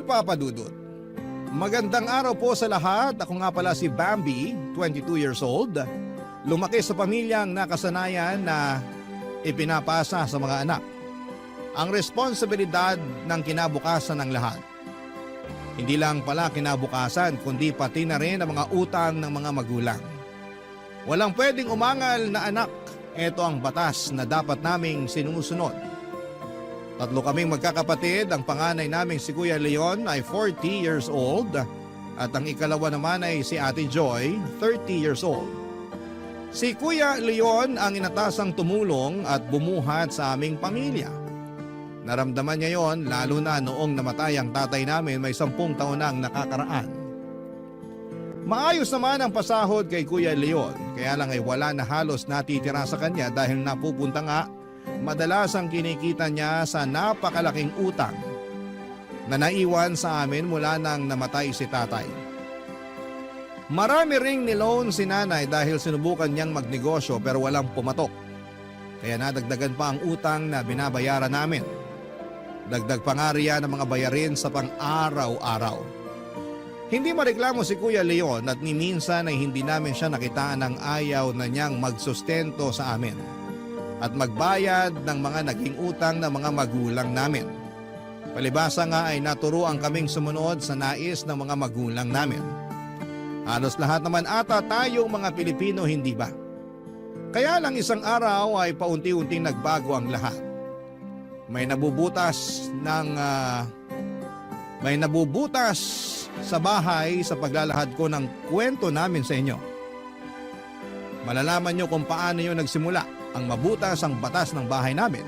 Dear Papa Dudut, magandang araw po sa lahat. Ako nga pala si Bambi, 22 years old. Lumaki sa pamilyang nakasanayan na ipinapasa sa mga anak ang responsibilidad ng kinabukasan ng lahat. Hindi lang pala kinabukasan kundi pati na rin ang mga utang ng mga magulang. Walang pwedeng umangal na anak. Ito ang batas na dapat naming sinusunod. Tatlo kaming magkakapatid. Ang panganay naming si Kuya Leon ay 40 years old at ang ikalawa naman ay si Ate Joy, 30 years old. Si Kuya Leon ang inatasang tumulong at bumuhat sa aming pamilya. Naramdaman niya yon lalo na noong namatay ang tatay namin may 10 taon na ang nakakaraan. Maayos naman ang pasahod kay Kuya Leon, kaya lang ay wala na halos natitira sa kanya dahil napupunta nga madalas ang kinikita niya sa napakalaking utang na naiwan sa amin mula nang namatay si tatay. Marami ring niloan si nanay dahil sinubukan niyang magnegosyo pero walang pumatok. Kaya nadagdagan pa ang utang na binabayaran namin. Dagdag pa nga riyan ang mga bayarin sa pang-araw-araw. Hindi mareklamo si Kuya Leon at ni minsan ay hindi namin siya nakitaan ng ayaw na niyang magsustento sa amin at magbayad ng mga naging utang ng mga magulang namin. Palibasa nga ay naturuan kaming sumunod sa nais ng mga magulang namin. Halos lahat naman ata tayong mga Pilipino, hindi ba? Kaya lang isang araw ay paunti-unting nagbago ang lahat. May nabubutas sa bahay sa paglalahad ko ng kwento namin sa inyo. Malalaman nyo kung paano yun nagsimula ang mabutas ang batas ng bahay namin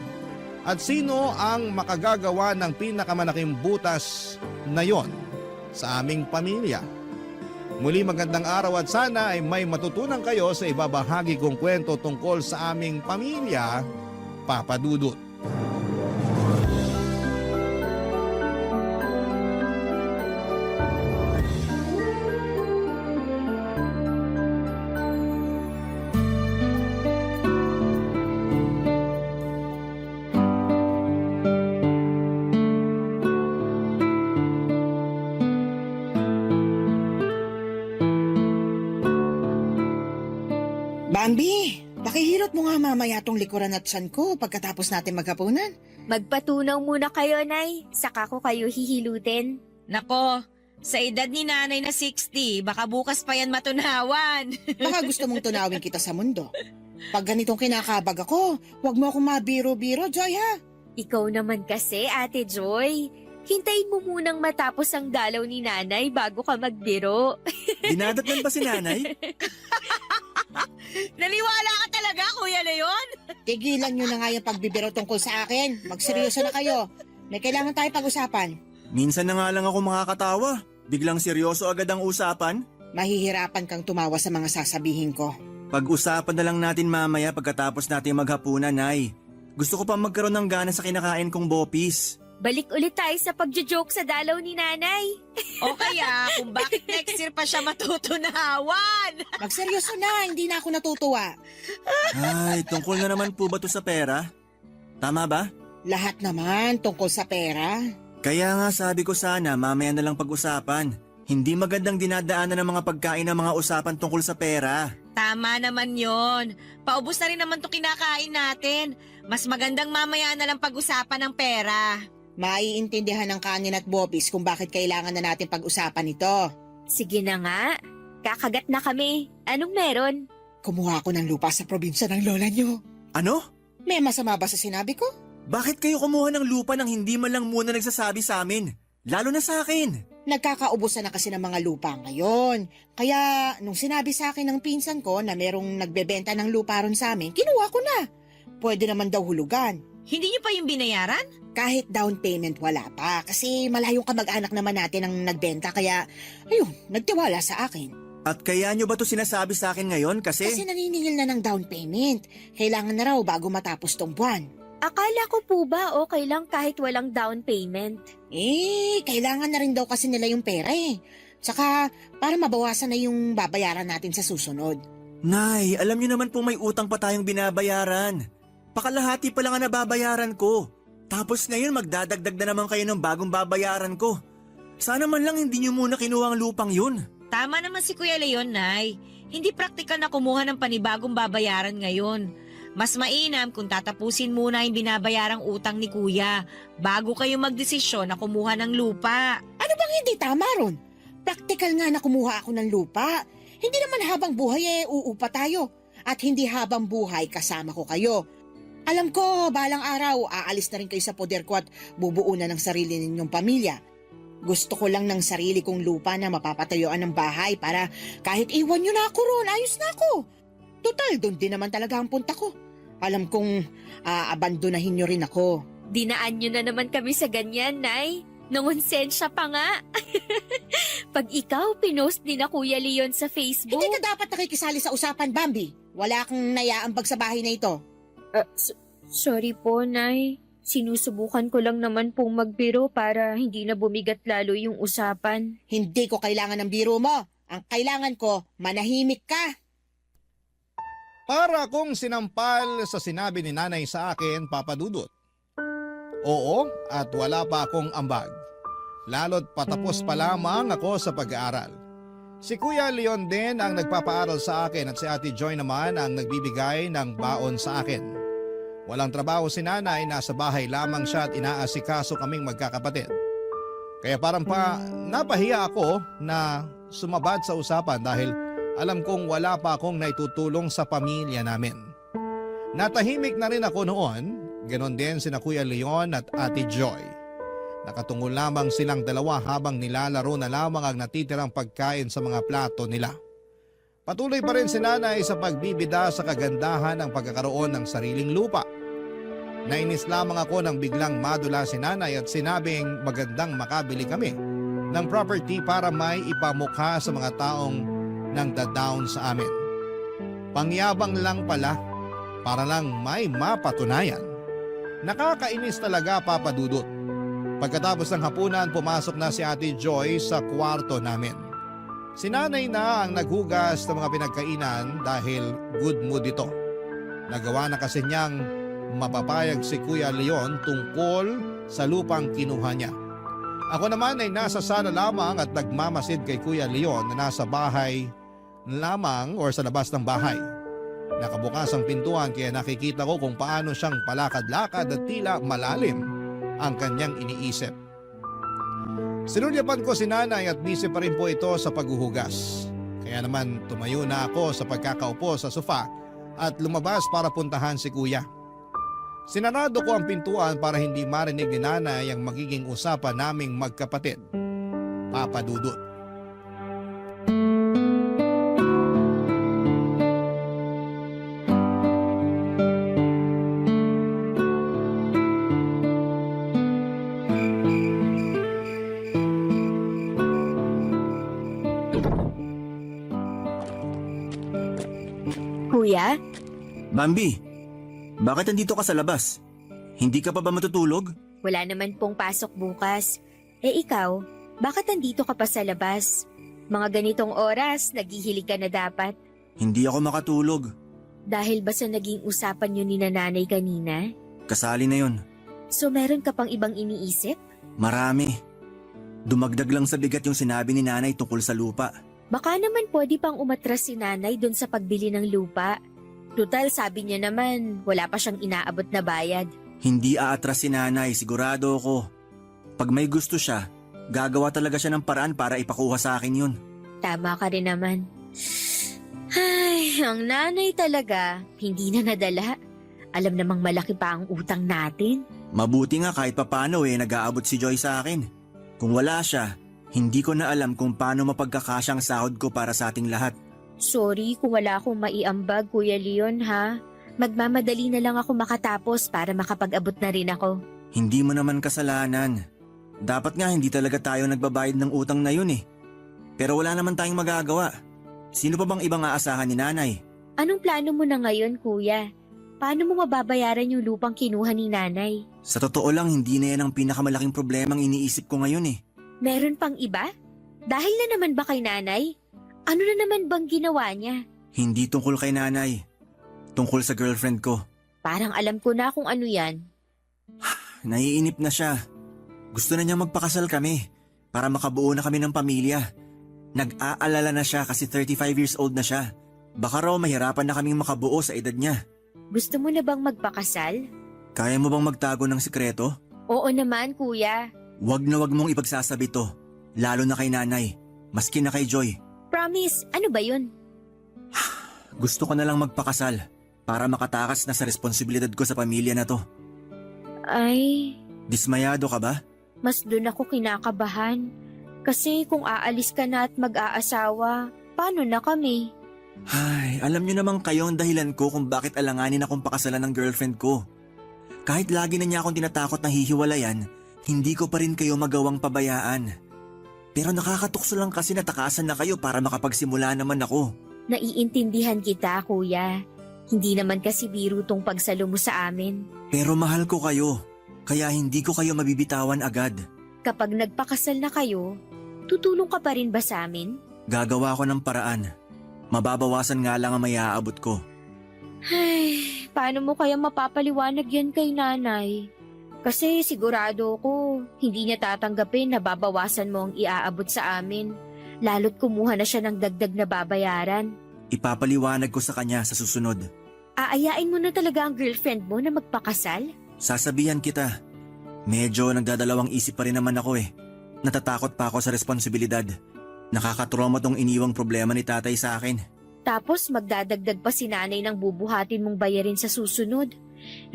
at sino ang makagagawa ng pinakamalaking butas na yon sa aming pamilya. Muli magandang araw at sana ay may matutunan kayo sa ibabahagi kong kwento tungkol sa aming pamilya, Papa Dudut. Bambi, pakihilot mo nga mamaya tong likuran at tiyan ko pagkatapos natin maghapunan. Magpatunaw muna kayo, Nay. Saka ko kayo hihilutin. Nako, sa edad ni nanay na 60, baka bukas pa yan matunawan. Baka gusto mong tunawin kita sa mundo. Pag ganitong kinakabag ako, wag mo akong mabiro-biro, Joy, ha? Ikaw naman kasi, Ate Joy. Hintayin mo munang matapos ang dalaw ni Nanay bago ka magbiro. Dinadatnan ba si nanay? Naniwala ka talaga, Kuya Leon? Tigilan nyo na nga yung pagbibiro tungkol sa akin. Magseryoso na kayo. May kailangan tayo pag-usapan. Minsan na nga lang ako makakatawa. Biglang seryoso agad ang usapan. Mahihirapan kang tumawa sa mga sasabihin ko. Pag-usapan na lang natin mamaya pagkatapos natin maghapunan, Nay. Gusto ko pa magkaroon ng gana sa kinakain kong bopis. Balik ulit tayo sa pagjo-joke sa dalaw ni Nanay. O kaya, kung bakit next year pa siya matutunawan? Magseryoso na, hindi na ako natutuwa. Ay, tungkol na naman po ba to sa pera? Tama ba? Lahat naman tungkol sa pera. Kaya nga sabi ko sana mamaya na lang pag-usapan. Hindi magandang dinadaanan ng mga pagkain ng mga usapan tungkol sa pera. Tama naman yon. Paubos na rin naman to kinakain natin. Mas magandang mamaya na lang pag-usapan ng pera. Maiintindihan ng kanin at bopis kung bakit kailangan na natin pag-usapan ito. Sige na nga. Kakagat na kami. Anong meron? Kumuha ako ng lupa sa probinsya ng lola nyo. Ano? May masama ba sa sinabi ko? Bakit kayo kumuha ng lupa nang hindi man lang muna nagsasabi sa amin? Lalo na sa akin. Nagkakaubusan na kasi ng mga lupa ngayon. Kaya nung sinabi sa akin ng pinsan ko na merong nagbebenta ng lupa ron sa amin, kinuha ko na. Pwede naman daw hulugan. Hindi niyo pa yung binayaran? Kahit down payment wala pa kasi malayong kamag-anak naman natin ang nagbenta kaya ayun, nagtiwala sa akin. At kaya nyo ba to sinasabi sa akin ngayon kasi naniningil na ng down payment. Kailangan na raw bago matapos tong buwan. Akala ko po ba okay lang kahit walang down payment? Kailangan na rin daw kasi nila yung pera eh. Tsaka para mabawasan na yung babayaran natin sa susunod. Nay, alam nyo naman po may utang pa tayong binabayaran. Pakalahati pa lang ang nababayaran ko. Tapos ngayon magdadagdag na naman kayo ng bagong babayaran ko. Sana man lang hindi niyo muna kinuha ang lupang yun. Tama naman si Kuya Leon, Nay. Hindi praktikal na kumuha ng panibagong babayaran ngayon. Mas mainam kung tatapusin muna yung binabayarang utang ni Kuya bago kayo magdesisyon na kumuha ng lupa. Ano bang hindi tama ron? Praktikal nga na kumuha ako ng lupa. Hindi naman habang buhay uupa tayo. At hindi habang buhay kasama ko kayo. Alam ko, balang araw, aalis na rin kayo sa poder ko at bubuo na ng sarili ninyong pamilya. Gusto ko lang ng sarili kong lupa na mapapatayuan ng bahay para kahit iwan nyo na ako ron, ayos na ako. Total, doon din naman talaga ang punta ko. Alam kong abandonahin nyo rin ako. Dinaan nyo na naman kami sa ganyan, Nay. Nangonsensya pa nga. Pag ikaw pinost ni na Kuya Leon sa Facebook. Hindi ka dapat nakikisali sa usapan, Bambi. Wala kang nayaambag sa bahay na ito. Sorry po, Nay. Sinusubukan ko lang naman pong magbiro para hindi na bumigat lalo yung usapan. Hindi ko kailangan ng biro mo. Ang kailangan ko, manahimik ka. Para akong sinampal sa sinabi ni nanay sa akin, Papa Dudut. Oo, at wala pa akong ambag. Lalo't patapos pa lamang ako sa pag-aaral. Si Kuya Leon din ang nagpapaaral sa akin at si Ate Joy naman ang nagbibigay ng baon sa akin. Walang trabaho si nanay, nasa bahay lamang siya at inaasikaso kaming magkakapatid. Kaya parang napahiya ako na sumabad sa usapan dahil alam kong wala pa akong naitutulong sa pamilya namin. Natahimik na rin ako noon, ganon din sina Kuya Leon at Ate Joy. Nakatungo lamang silang dalawa habang nilalaro na lamang ang natitirang pagkain sa mga plato nila. Patuloy pa rin si nanay sa pagbibida sa kagandahan ng pagkakaroon ng sariling lupa. Nainis lamang ako nang biglang madula si nanay at sinabing magandang makabili kami ng property para may ipamukha sa mga taong nang da-down sa amin. Pangyabang lang pala, para lang may mapatunayan. Nakakainis talaga, Papa Dudut. Pagkatapos ng hapunan, pumasok na si Ate Joy sa kwarto namin. Si nanay na ang naghugas ng mga pinagkainan dahil good mood ito. Nagawa na kasi niyang mapapayag si Kuya Leon tungkol sa lupang kinuha niya. Ako naman ay nasa sala lamang at nagmamasid kay Kuya Leon na nasa bahay lamang or sa labas ng bahay. Nakabukas ang pintuan kaya nakikita ko kung paano siyang palakad-lakad at tila malalim ang kanyang iniisip. Sinulyapan ko si nanay at busy pa rin po ito sa paghuhugas. Kaya naman tumayo na ako sa pagkakaupo sa sofa at lumabas para puntahan si kuya. Sinarado ko ang pintuan para hindi marinig ni nanay ang magiging usapan naming magkapatid. Papa Dudut. Kuya? Bambi, bakit nandito ka sa labas? Hindi ka pa ba matutulog? Wala naman pong pasok bukas. Ikaw, bakit nandito ka pa sa labas? Mga ganitong oras, naghihilig ka na dapat. Hindi ako makatulog. Dahil ba sa naging usapan yun ni nanay kanina? Kasali na yun. So meron ka pang ibang iniisip? Marami. Dumagdag lang sa bigat yung sinabi ni nanay tungkol sa lupa. Baka naman pwede pang umatras si nanay dun sa pagbili ng lupa. Total, sabi niya naman, wala pa siyang inaabot na bayad. Hindi aatras si nanay, sigurado ako. Pag may gusto siya, gagawa talaga siya ng paraan para ipakuha sa akin yun. Tama ka rin naman. Ay, ang nanay talaga, hindi na nadala. Alam namang malaki pa ang utang natin. Mabuti nga kahit papano nag-aabot si Joy sa akin. Kung wala siya, hindi ko na alam kung paano mapagkakasya ang sahod ko para sa ating lahat. Sorry kung wala akong maiambag, Kuya Leon, ha? Magmamadali na lang ako makatapos para makapag-abot na rin ako. Hindi mo naman kasalanan. Dapat nga hindi talaga tayo nagbabayad ng utang na yun eh. Pero wala naman tayong magagawa. Sino pa bang ibang aasahan ni nanay? Anong plano mo na ngayon, Kuya? Paano mo mababayaran yung lupang kinuha ni nanay? Sa totoo lang, hindi na yan ang pinakamalaking problemang iniisip ko ngayon eh. Meron pang iba? Dahil na naman ba kay nanay? Ano na naman bang ginawa niya? Hindi tungkol kay nanay. Tungkol sa girlfriend ko. Parang alam ko na kung ano yan. Naiinip na siya. Gusto na niya magpakasal kami. para makabuo na kami ng pamilya. Nag-aalala na siya kasi 35 years old na siya. Baka raw mahirapan na kaming makabuo sa edad niya. Gusto mo na bang magpakasal? Kaya mo bang magtago ng sikreto? Oo naman, kuya. Wag na wag mong ipagsasabi to, lalo na kay nanay, maski na kay Joy. Promise, ano ba yun? Gusto ko na lang magpakasal para makatakas na sa responsibilidad ko sa pamilya na to. Ay, Dismayado ka ba? mas doon ako kinakabahan. Kasi kung aalis ka na at mag-aasawa, paano na kami? Ay, alam niyo naman kayo ang dahilan ko kung bakit alanganin akong pakasalan ng girlfriend ko. Kahit lagi na niya akong tinatakot na hihiwalayan, hindi ko pa rin kayo magawang pabayaan. Pero nakakatukso lang kasi natakasan na kayo para makapagsimula naman ako. Naiintindihan kita, kuya. Hindi naman kasi biro tong pagsalo mo sa amin. Pero mahal ko kayo, kaya hindi ko kayo mabibitawan agad. Kapag nagpakasal na kayo, tutulong ka pa rin ba sa amin? Gagawa ko ng paraan. Mababawasan nga lang ang may aabot ko. Ay, paano mo kaya mapapaliwanag yan kay nanay? Kasi sigurado ko, hindi niya tatanggapin na babawasan mo ang iaabot sa amin. Lalo't kumuha na siya ng dagdag na babayaran. Ipapaliwanag ko sa kanya sa susunod. Aayain mo na talaga ang girlfriend mo na magpakasal? Sasabihan kita. Medyo nagdadalawang isip pa rin naman ako eh. Natatakot pa ako sa responsibilidad. Nakakatrauma tong iniwang problema ni tatay sa akin. Tapos magdadagdag pa si nanay ng bubuhatin mong bayarin sa susunod.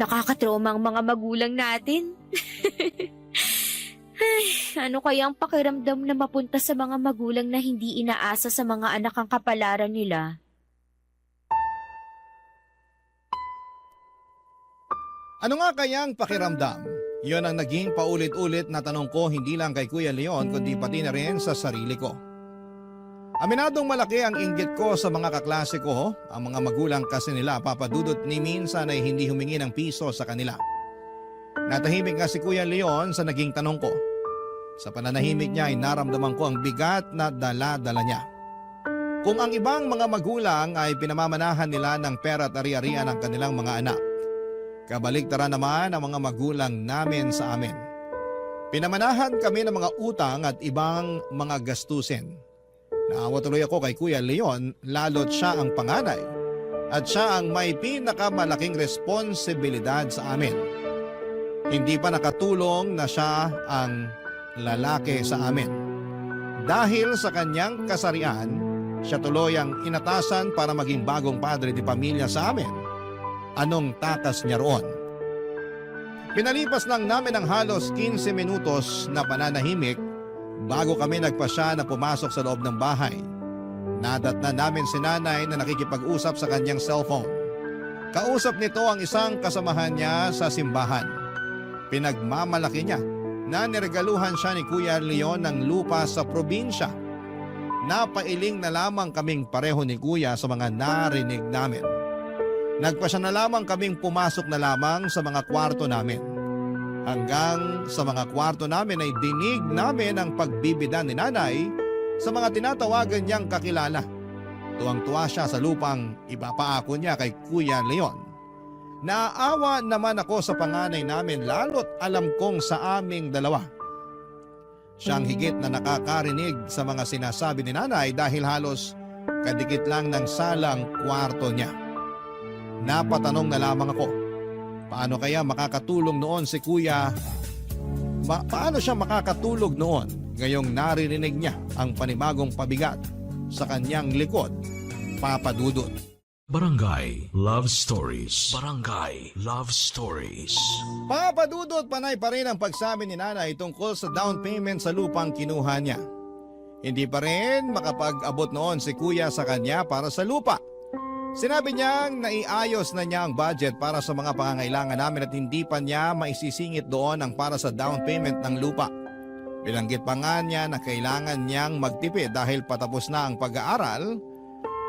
Nakakatrauma ang mga magulang natin. Ay, ano kaya ang pakiramdam na mapunta sa mga magulang na hindi inaasa sa mga anak ang kapalaran nila? Ano nga kayang pakiramdam? Yon ang naging paulit-ulit na tanong ko hindi lang kay Kuya Leon kundi pati na rin sa sarili ko. Aminadong malaki ang inggit ko sa mga kaklase ko, ang mga magulang kasi nila papadudot ni minsan ay hindi humingi ng piso sa kanila. Natahimik nga si Kuya Leon sa naging tanong ko. Sa pananahimik niya ay naramdaman ko ang bigat na dala-dala niya. Kung ang ibang mga magulang ay pinamamanahan nila ng pera at ari-arian ng kanilang mga anak, kabaligtaran naman ang mga magulang namin sa amin. Pinamanahan kami ng mga utang at ibang mga gastusin. Naawa tuloy ako kay Kuya Leon lalo't siya ang panganay at siya ang may pinakamalaking responsibilidad sa amin. Hindi pa nakatulong na siya ang lalaki sa amin. Dahil sa kanyang kasarian, siya tuloy ang inatasan para maging bagong padre di pamilya sa amin. Anong takas niya roon? Pinalipas lang namin ang halos 15 minutos na pananahimik bago kami nagpasya na pumasok sa loob ng bahay. Nadatnan namin si nanay na nakikipag-usap sa kanyang cellphone. Kausap nito ang isang kasamahan niya sa simbahan. Pinagmamalaki niya na niregaluhan siya ni Kuya Leon ng lupa sa probinsya. Napailing na lamang kaming pareho ni Kuya sa mga narinig namin. Nagpasya na lamang kaming pumasok na lamang sa mga kwarto namin. Hanggang sa mga kwarto namin ay dinig namin ang pagbibida ni nanay sa mga tinatawagan niyang kakilala. Tuwang-tuwa siya sa lupang ipapaako niya kay Kuya Leon. Naaawa naman ako sa panganay namin lalo't alam kong sa aming dalawa. Siyang higit na nakakarinig sa mga sinasabi ni nanay dahil halos kadikit lang ng salang kwarto niya. Napatanong na lamang ako, paano kaya makakatulong noon si Kuya? Paano siya makakatulog noon ngayong naririnig niya ang panibagong pabigat sa kanyang likod, Papa Dudut? Barangay Love Stories. Barangay Love Stories. Papa Dudut, panay pa rin ang pagsabi ni nanay tungkol sa down payment sa lupang kinuha niya. Hindi pa rin makapag-abot noon si Kuya sa kanya para sa lupa. Sinabi niyang naiayos na niya ang budget para sa mga pangangailangan namin at hindi pa niya maisisingit doon ang para sa down payment ng lupa. Bilanggit pa nga niya na kailangan niyang magtipid dahil patapos na ang pag-aaral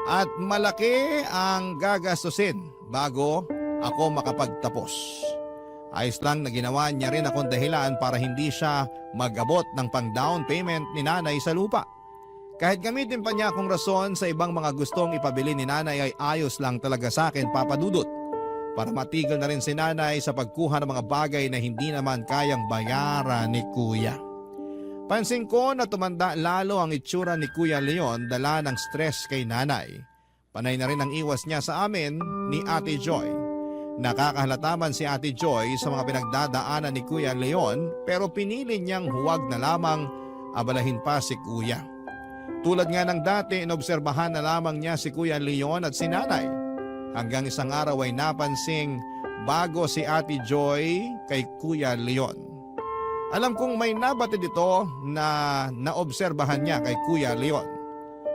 at malaki ang gagastusin bago ako makapagtapos. Ayos lang na ginawa niya rin akong dahilan para hindi siya mag-abot ng pang-down payment ni nanay sa lupa. Kahit gamitin pa niya akong rason sa ibang mga gustong ipabili ni nanay ay ayos lang talaga sa akin, Papa Dudut, para matigil na rin si nanay sa pagkuha ng mga bagay na hindi naman kayang bayaran ni Kuya. Pansin ko na tumanda lalo ang itsura ni Kuya Leon dala ng stress kay nanay. Panay na rin ang iwas niya sa amin ni Ate Joy. Nakakahalata man si Ate Joy sa mga pinagdadaanan ni Kuya Leon pero pinili niyang huwag na lamang abalahin pa si Kuya. Tulad nga ng dati, inobserbahan na lamang niya si Kuya Leon at si nanay. Hanggang isang araw ay napansing bago si Ate Joy kay Kuya Leon. Alam kong may nabatid ito na naobserbahan niya kay Kuya Leon.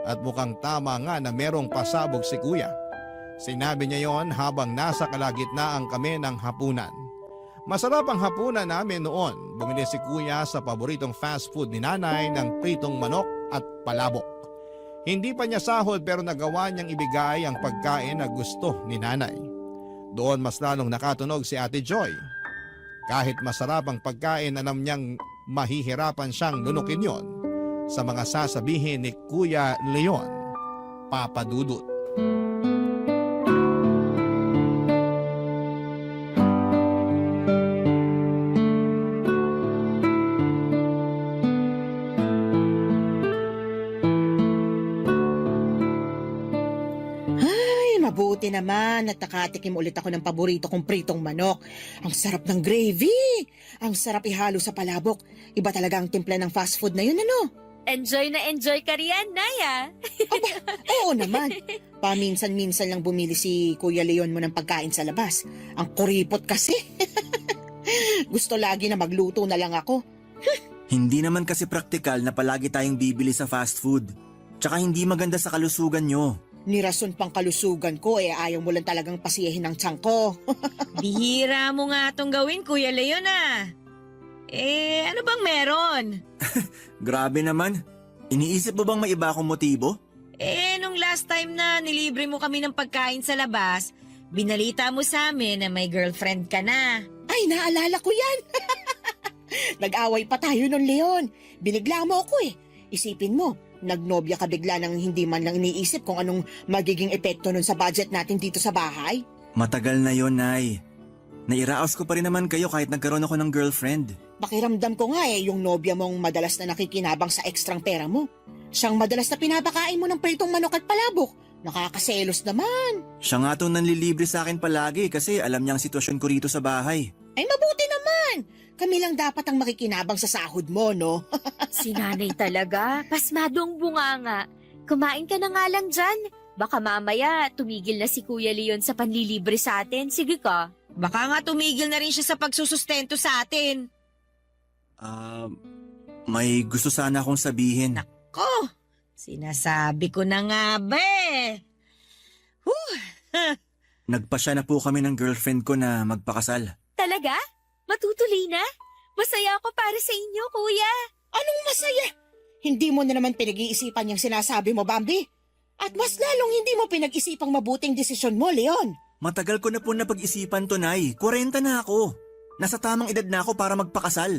At mukhang tama nga na merong pasabog si Kuya. Sinabi niya yon habang nasa kalagitnaan kami ng hapunan. Masarap ang hapunan namin noon. Bumili si Kuya sa paboritong fast food ni nanay ng pritong manok at palabok. Hindi pa niya sahod pero nagawa niyang ibigay ang pagkain na gusto ni nanay. Doon mas lalong nakatunog si Ate Joy. Kahit masarap ang pagkain, alam niyang mahihirapan siyang lunukin yon sa mga sasabihin ni Kuya Leon, Papa Dudut. Mabuti naman at nakatikim ulit ako ng paborito kong pritong manok. Ang sarap ng gravy. Ang sarap ihalo sa palabok. Iba talaga ang timpla ng fast food na yun, ano? Enjoy na enjoy ka riyan, Naya. Oo naman. Paminsan-minsan lang bumili si Kuya Leon mo ng pagkain sa labas. Ang kuripot kasi. Gusto lagi na magluto na lang ako. Hindi naman kasi praktikal na palagi tayong bibili sa fast food. Tsaka hindi maganda sa kalusugan nyo. Nirason pang kalusugan ko ayaw mo lang talagang pasiyahin ang tiyan ko. Bihira mo nga itong gawin, Kuya Leon ano bang meron? Grabe naman. Iniisip mo bang may iba akong motibo? Nung last time na nilibre mo kami ng pagkain sa labas, binalita mo sa amin na may girlfriend ka na. Ay, naalala ko yan. Nag-away pa tayo nun, Leon. Binigla mo ako Isipin mo, nagnobya ka bigla nang hindi man lang iniisip kung anong magiging epekto nun sa budget natin dito sa bahay. Matagal na yon, Nay. Nairaos ko pa rin naman kayo kahit nagkaroon ako ng girlfriend. Pakiramdam ko nga yung nobya mong madalas na nakikinabang sa ekstrang pera mo. Siyang madalas na pinapakain mo ng pritong manok at palabok. Nakakaselos naman. Siya nga itong nanlilibre sa akin palagi kasi alam niya ang sitwasyon ko rito sa bahay. Ay mabuti naman. Kami lang dapat ang makikinabang sa sahod mo, no? Si nanay talaga, pasmado ang bunganga. Kumain ka na nga lang dyan. Baka mamaya tumigil na si Kuya Leon sa panlilibre sa atin. Sige ka. Baka nga tumigil na rin siya sa pagsusustento sa atin. May gusto sana akong sabihin. Ko, sinasabi ko na nga ba Nagpasya na po kami ng girlfriend ko na magpakasal. Talaga? Matutuloy na? Masaya ako para sa inyo, Kuya. Anong masaya? Hindi mo na naman pinag-iisipan yung sinasabi mo, Bambi. At mas lalong hindi mo pinag-isipang mabuting desisyon mo, Leon. Matagal ko na po napag-isipan to, Nay. 40 na ako. Nasa tamang edad na ako para magpakasal.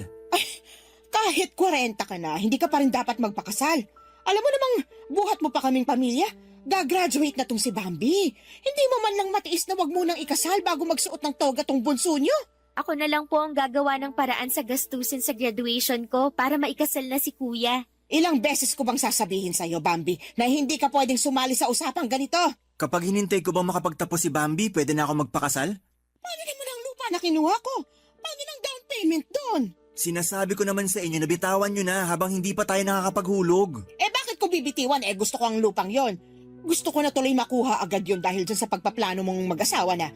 Kahit 40 ka na, hindi ka pa rin dapat magpakasal. Alam mo namang buhat mo pa kaming pamilya. Gagraduate na tong si Bambi. Hindi mo man lang matiis na wag munang ikasal bago magsuot ng toga tong bunso nyo. Ako na lang po ang gagawa ng paraan sa gastusin sa graduation ko para maikasal na si Kuya. Ilang beses ko bang sasabihin sa'yo, Bambi, na hindi ka pwedeng sumali sa usapang ganito? Kapag hinintay ko bang makapagtapos si Bambi, pwede na ako magpakasal? Paano naman ang lupa na kinuha ko? Paano ang down payment doon? Sinasabi ko naman sa inyo na bitawan nyo na habang hindi pa tayo nakakapaghulog. Bakit ko bibitiwan? Gusto ko ang lupang yon. Gusto ko na tuloy makuha agad yon dahil dyan sa pagpaplano mong mag-asawa na.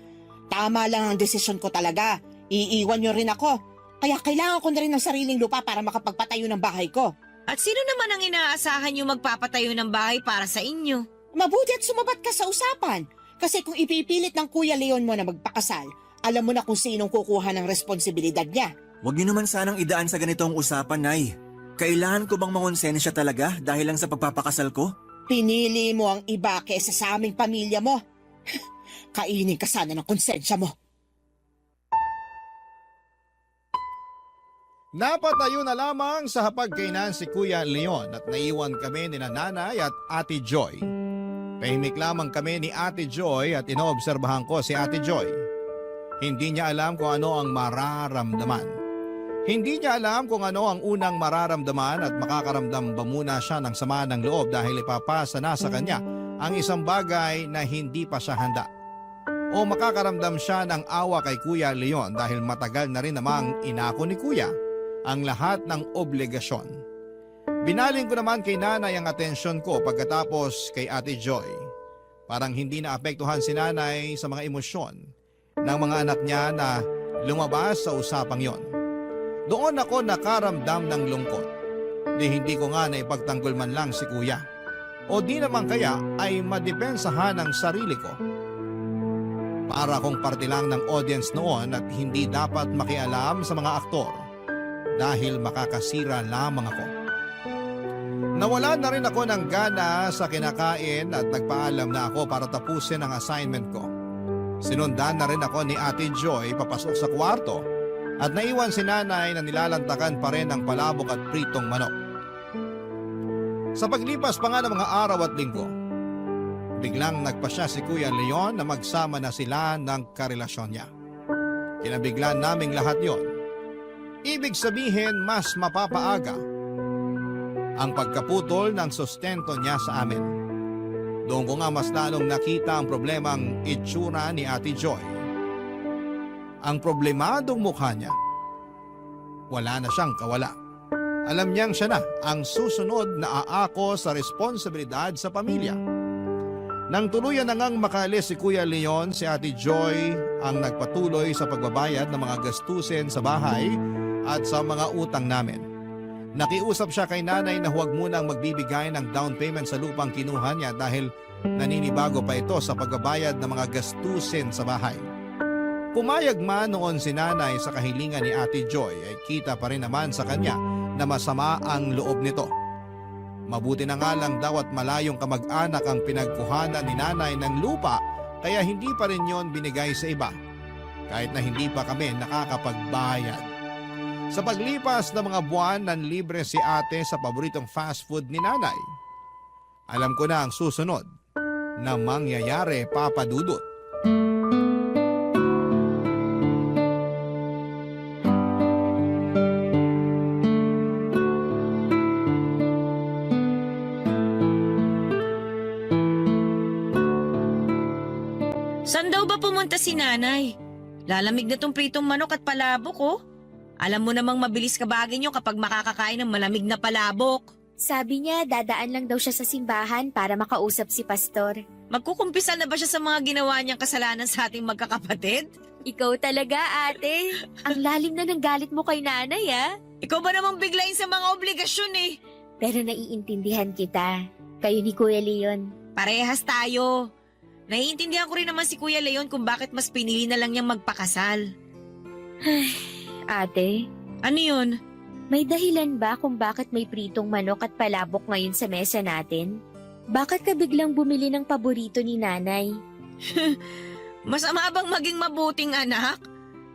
Tama lang ang desisyon ko talaga. Iiwan nyo rin ako. Kaya kailangan ko na rin ng sariling lupa para makapagpatayo ng bahay ko. At sino naman ang inaasahan yung magpapatayo ng bahay para sa inyo? Mabuti at sumabat ka sa usapan. Kasi kung ipipilit ng Kuya Leon mo na magpakasal, alam mo na kung sinong kukuha ng responsibilidad niya. Huwag niyo naman sanang idaan sa ganitong usapan, Nay. Kailangan ko bang mangonsensya talaga dahil lang sa pagpapakasal ko? Pinili mo ang iba kesa sa aming pamilya mo. Kainin ka sana ng konsensya mo. Napatayo na lamang sa hapagkainan si Kuya Leon at naiwan kami ni Nanay at Ate Joy. Tahimik lamang kami ni Ate Joy at inoobserbahan ko si Ate Joy. Hindi niya alam kung ano ang mararamdaman. Hindi niya alam kung ano ang unang mararamdaman at makakaramdam ba muna siya ng sama ng loob dahil ipapasa na sa kanya ang isang bagay na hindi pa siya handa. O makakaramdam siya ng awa kay Kuya Leon dahil matagal na rin namang inako ni Kuya ang lahat ng obligasyon. Binaling ko naman kay Nanay ang atensyon ko pagkatapos kay Ate Joy. Parang hindi naapektuhan si Nanay sa mga emosyon ng mga anak niya na lumabas sa usapang yon. Doon ako nakaramdam ng lungkot. Hindi ko nga naipagtanggol man lang si Kuya. O di naman kaya ay madepensahan ang sarili ko. Para akong parte lang ng audience noon at hindi dapat makialam sa mga aktor dahil makakasira lamang ako. Nawala na rin ako ng gana sa kinakain at nagpaalam na ako para tapusin ang assignment ko. Sinundan na rin ako ni Ate Joy papasok sa kwarto at naiwan si Nanay na nilalantakan pa rin ng palabok at pritong manok. Sa paglipas pa nga ng mga araw at linggo, biglang nagpasya si Kuya Leon na magsama na sila ng karelasyon niya. Kinabiglan naming lahat yon. Ibig sabihin mas mapapaaga ang pagkaputol ng sustento niya sa amin. Doon ko nga mas lalong nakita ang problemang itsura ni Ate Joy. Ang problemadong mukha niya, wala na siyang kawala. Alam niyang siya na ang susunod na aako sa responsibilidad sa pamilya. Nang tuluyan na ngang makaalis si Kuya Leon, si Ate Joy ang nagpatuloy sa pagbabayad ng mga gastusin sa bahay at sa mga utang namin. Nakiusap siya kay Nanay na huwag munang magbibigay ng down payment sa lupang kinuha niya dahil naninibago pa ito sa pagbabayad ng mga gastusin sa bahay. Pumayag man noon si Nanay sa kahilingan ni Ate Joy ay kita pa rin naman sa kanya na masama ang loob nito. Mabuti na nga lang daw at malayong kamag-anak ang pinagkuhanan ni Nanay ng lupa kaya hindi pa rin yon binigay sa iba kahit na hindi pa kami nakakapagbayad. Sa paglipas ng mga buwan, nanlibre si Ate sa paboritong fast food ni Nanay. Alam ko na ang susunod na mangyayari, Papa Dudut. Saan daw ba pumunta si Nanay? Lalamig na tong pritong manok at palabok, oh. Alam mo namang mabilis kabagin nyo kapag makakakain ng malamig na palabok. Sabi niya dadaan lang daw siya sa simbahan para makausap si pastor. Magkukumpisa na ba siya sa mga ginawa niyang kasalanan sa ating magkakapatid? Ikaw talaga, ate. Ang lalim na ng galit mo kay Nanay, ah. Ikaw ba namang biglayin sa mga obligasyon eh? Pero naiintindihan kita. Kayo ni Kuya Leon. Parehas tayo. Naiintindihan ko rin naman si Kuya Leon kung bakit mas pinili na lang niyang magpakasal. Ate, Ano yun? may dahilan ba kung bakit may pritong manok at palabok ngayon sa mesa natin? Bakit ka biglang bumili ng paborito ni Nanay? Masama bang maging mabuting anak?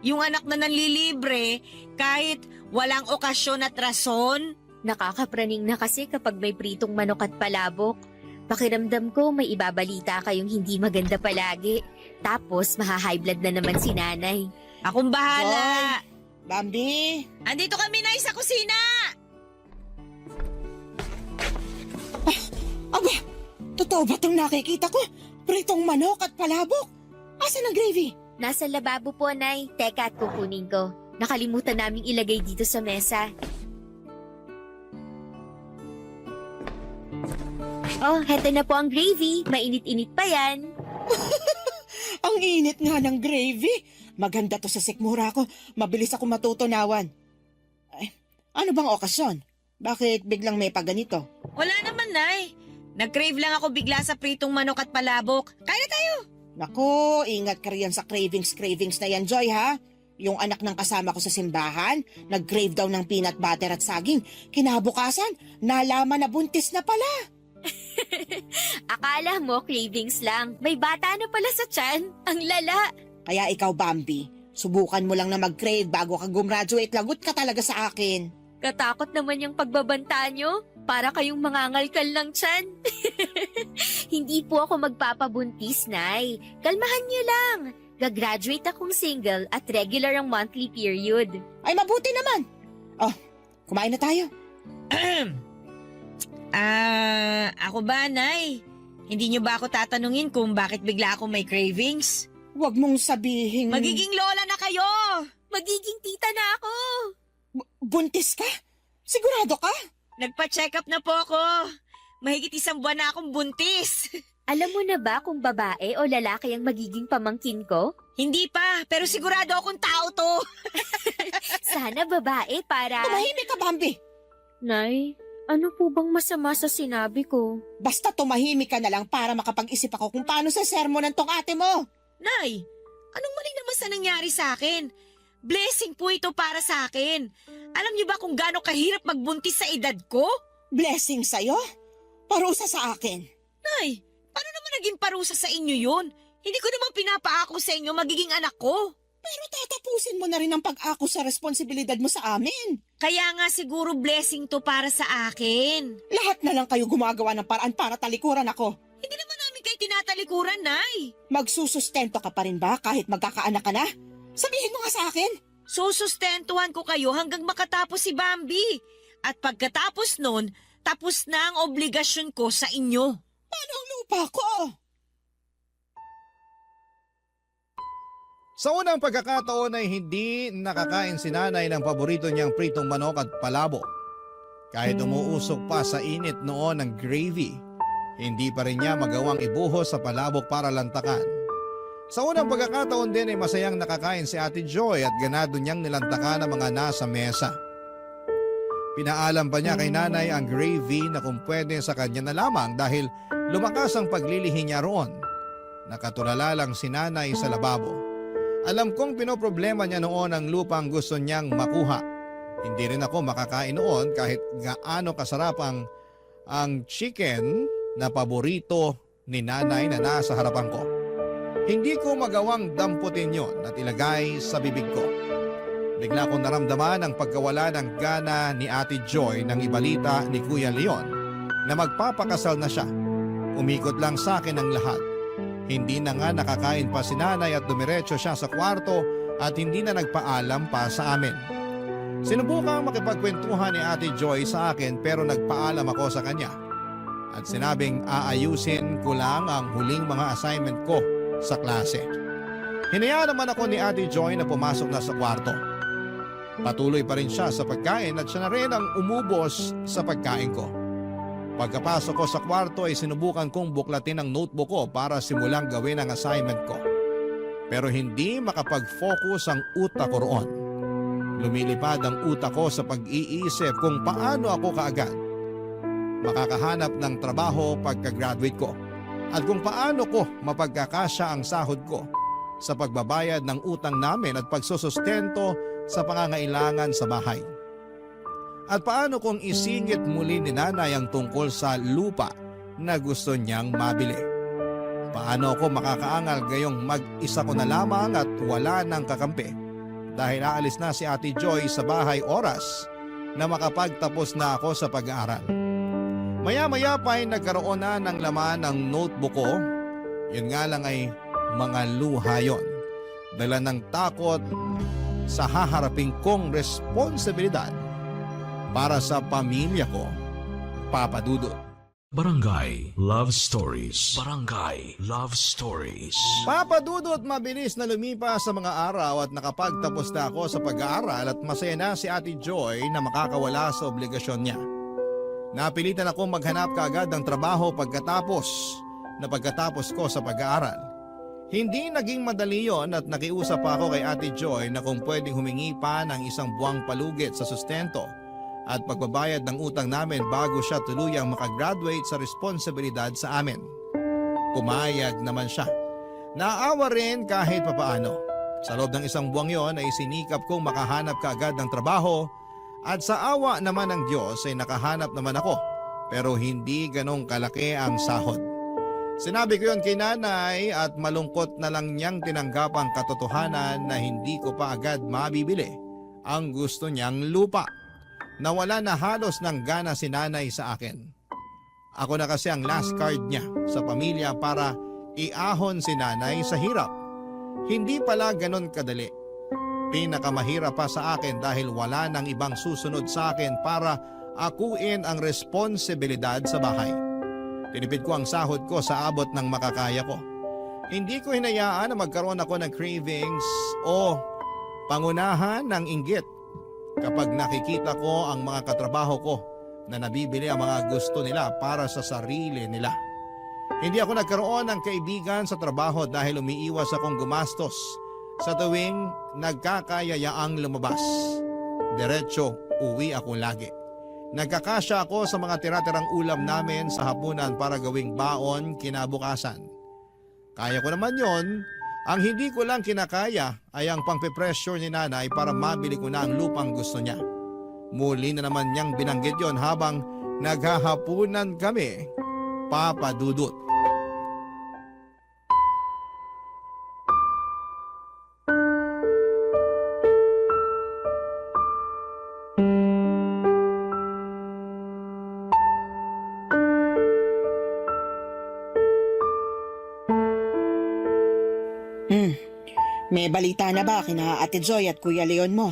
Yung anak na nanlilibre kahit walang okasyon at rason? Nakakapraning na kasi kapag may pritong manok at palabok. Pakiramdam ko may ibabalita kayong hindi maganda palagi. Tapos maha-high blood na naman si Nanay. Akong bahala. Bambi! Andito kami na sa kusina. Aba, totoo ba itong nakikita ko? Pritong manok at palabok? Asan ang gravy? Nasa lababo po, Nay. Teka at kukunin ko. Nakalimutan naming ilagay dito sa mesa. Oh, heto na po ang gravy. Mainit-init pa yan. Ang init nga ng gravy. Maganda to sa sikmura ko. Mabilis ako matutunawan. Ay, ano bang okasyon? Bakit biglang may paganito? Wala naman, Nay. Nag-crave lang ako bigla sa pritong manok at palabok. Kaya na tayo. Naku, ingat ka riyan sa cravings na yan, Joy, ha? Yung anak ng kasama ko sa simbahan, nag-crave daw ng peanut butter at saging. Kinabukasan, nalaman na buntis na pala. Akala mo cravings lang. May bata na pala sa tiyan. Ang lala. Kaya ikaw, Bambi, subukan mo lang na mag-crave bago ka gumraduate. Lagot ka talaga sa akin. Katakot naman yung pagbabanta nyo. Para kayong mangangalkal ng tiyan. Hindi po ako magpapabuntis, Nay. Kalmahan niyo lang. Gagraduate akong single at regular ang monthly period. Ay, mabuti naman. Kumain na tayo. Ako ba, Nay? Hindi niyo ba ako tatanungin kung bakit bigla akong may cravings? Huwag mong sabihin... Magiging lola na kayo! Magiging tita na ako! Buntis ka? Sigurado ka? Nagpa-check up na po ako. Mahigit 1 buwan na akong buntis. Alam mo na ba kung babae o lalaki ang magiging pamangkin ko? Hindi pa, pero sigurado akong tao to. Sana babae para... Tumahimik ka, Bambi. Nay, ano po bang masama sa sinabi ko? Basta tumahimik ka na lang para makapag-isip ako kung paano sa sermonan tong ate mo. Nay, anong mali naman sa nangyari sa akin? Blessing po ito para sa akin. Alam niyo ba kung gaano kahirap magbuntis sa edad ko? Blessing sa'yo? Parusa sa akin. Nay, paano naman naging parusa sa inyo yun? Hindi ko naman pinapaako sa inyo magiging anak ko. Pero tatapusin mo na rin ang pag-ako sa responsibilidad mo sa amin. Kaya nga siguro blessing to para sa akin. Lahat na lang kayo gumagawa ng paraan para talikuran ako. Hindi naman namin kayo tinatalikuran, Nay. Magsusustento ka pa rin ba kahit magkakaanak ka na? Sabihin mo nga sa akin. Susustentuhan ko kayo hanggang makatapos si Bambi. At pagkatapos nun, tapos na ang obligasyon ko sa inyo. Paano ang lupa ko? Sa unang pagkakataon ay hindi nakakain si nanay ng paborito niyang pritong manok at palabo. Kahit umuusok pa sa init noon ng gravy, hindi pa rin niya magawang ibuhos sa palabok para lantakan. Sa unang pagkakataon din ay masayang nakakain si Ate Joy at ganado niyang nilantakan ang mga nasa mesa. Pinaalam pa niya kay nanay ang gravy na kung pwede sa kanya na lamang dahil lumakas ang paglilihi niya roon. Nakatulala lang si nanay sa lababo. Alam kong pinoproblema niya noon ang lupang gusto niyang makuha. Hindi rin ako makakain noon kahit gaano kasarap ang chicken na paborito ni nanay na nasa harapan ko. Hindi ko magawang damputin yon at ilagay sa bibig ko. Bigla kong naramdaman ang pagkawala ng gana ni Ate Joy nang ibalita ni Kuya Leon na magpapakasal na siya. Umikot lang sa akin ang lahat. Hindi na nga nakakain pa si nanay at dumiretso siya sa kwarto at hindi na nagpaalam pa sa amin. Sinubukang makipagkwentuhan ni Ate Joy sa akin pero nagpaalam ako sa kanya. At sinabing aayusin ko lang ang huling mga assignment ko sa klase. Hinayaan naman ako ni Ate Joy na pumasok na sa kwarto. Patuloy pa rin siya sa pagkain at siya na rin ang umubos sa pagkain ko. Pagkapasok ko sa kwarto ay sinubukan kong buklatin ang notebook ko para simulang gawin ang assignment ko. Pero hindi makapag-focus ang utak ko roon. Lumilipad ang utak ko sa pag-iisip kung paano ako kaagad makakahanap ng trabaho pagka-graduate ko at kung paano ko mapagkakasya ang sahod ko sa pagbabayad ng utang namin at pagsusustento sa pangangailangan sa bahay. At paano kung isingit muli ni nanay ang tungkol sa lupa na gusto niyang mabili? Paano ako makakaangal gayong mag-isa ko na lamang at wala ng kakampi? Dahil aalis na si Ate Joy sa bahay oras na makapagtapos na ako sa pag-aaral. Maya-maya pa ay nagkaroon na ng laman ng notebook ko. Yun nga lang ay mga luha yon. Dala ng takot sa haharapin kong responsibilidad para sa pamilya ko, Papa Dudut. Barangay Love Stories. Barangay Love Stories. Papa Dudut, mabilis na lumipas sa mga araw at nakapagtapos na ako sa pag-aaral at masaya na si Ate Joy na makakawala sa obligasyon niya. Napilitan akong maghanap kaagad ng trabaho pagkatapos ko sa pag-aaral. Hindi naging madali yon at nakiusap pa ako kay Ate Joy na kung pwedeng humingi pa ng 1 buwang palugit sa sustento at pagbabayad ng utang namin bago siya tuluyang makagraduate sa responsibilidad sa amin. Pumayag naman siya. Naawa rin kahit papaano. Sa loob ng 1 buwang yon ay sinikap kong makahanap kaagad ng trabaho at sa awa naman ng Diyos ay nakahanap naman ako pero hindi ganong kalaki ang sahod. Sinabi ko yon kay nanay at malungkot na lang niyang tinanggap ang katotohanan na hindi ko pa agad mabibili ang gusto niyang lupa. Nawala na halos ng gana si nanay sa akin. Ako na kasi ang last card niya sa pamilya para iahon si nanay sa hirap. Hindi pala ganon kadali. Pinakamahirap pa sa akin dahil wala nang ibang susunod sa akin para akuin ang responsibilidad sa bahay. Tinipid ko ang sahod ko sa abot ng makakaya ko. Hindi ko hinayaan na magkaroon ako ng cravings o pangunahan ng inggit kapag nakikita ko ang mga katrabaho ko na nabibili ang mga gusto nila para sa sarili nila. Hindi ako nagkaroon ng kaibigan sa trabaho dahil umiiwas akong gumastos sa tuwing nagkakayayaang lumabas. Diretso, uwi ako lagi. Nagkakasya ako sa mga tira-tirang ulam namin sa hapunan para gawing baon kinabukasan. Kaya ko naman yon. Ang hindi ko lang kinakaya ay ang pangpe-pressure ni nanay para mabili ko na ang lupang gusto niya. Muli na naman niyang binanggit yon habang naghahapunan kami, Papa Dudut. May balita na ba kina Ate Joy at Kuya Leon mo?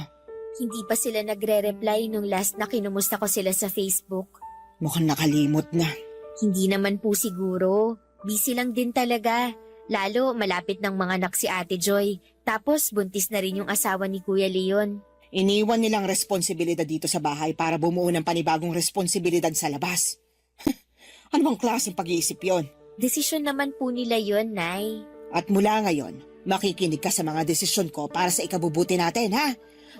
Hindi pa sila nagre-reply nung last na kinumusta ko sila sa Facebook. Mukhang nakalimot na. Hindi naman po siguro. Busy lang din talaga. Lalo malapit ng mga anak si Ate Joy. Tapos buntis na rin yung asawa ni Kuya Leon. Iniwan nilang responsibilidad dito sa bahay para bumuo ng panibagong responsibilidad sa labas. Ano bang klaseng pag-iisip yon? Desisyon naman po nila yon, Nay. At mula ngayon, makikinig ka sa mga desisyon ko para sa ikabubuti natin, ha?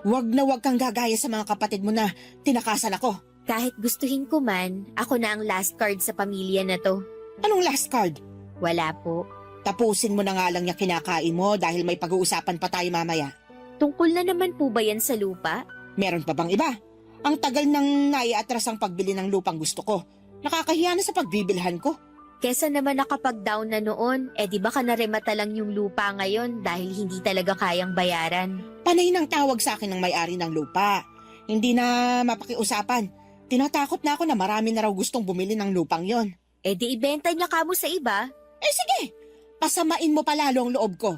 Huwag na huwag kang gagaya sa mga kapatid mo na tinakasan ako. Kahit gustuhin ko man, ako na ang last card sa pamilya na to. Anong last card? Wala po. Tapusin mo na nga lang yung kinakain mo dahil may pag-uusapan pa tayo mamaya. Tungkol na naman po ba yan sa lupa? Meron pa bang iba? Ang tagal nang naiatras ang pagbili ng lupang gusto ko. Nakakahiya na sa pagbibilhan ko. Kesa naman nakapag-down na noon, di baka naremata lang yung lupa ngayon dahil hindi talaga kayang bayaran. Panay nang tawag sa akin ng may-ari ng lupa. Hindi na mapakiusapan. Tinatakot na ako na marami na raw gustong bumili ng lupang yon. Di ibenta niya kamo sa iba. Sige, pasamain mo pa lalo ang loob ko.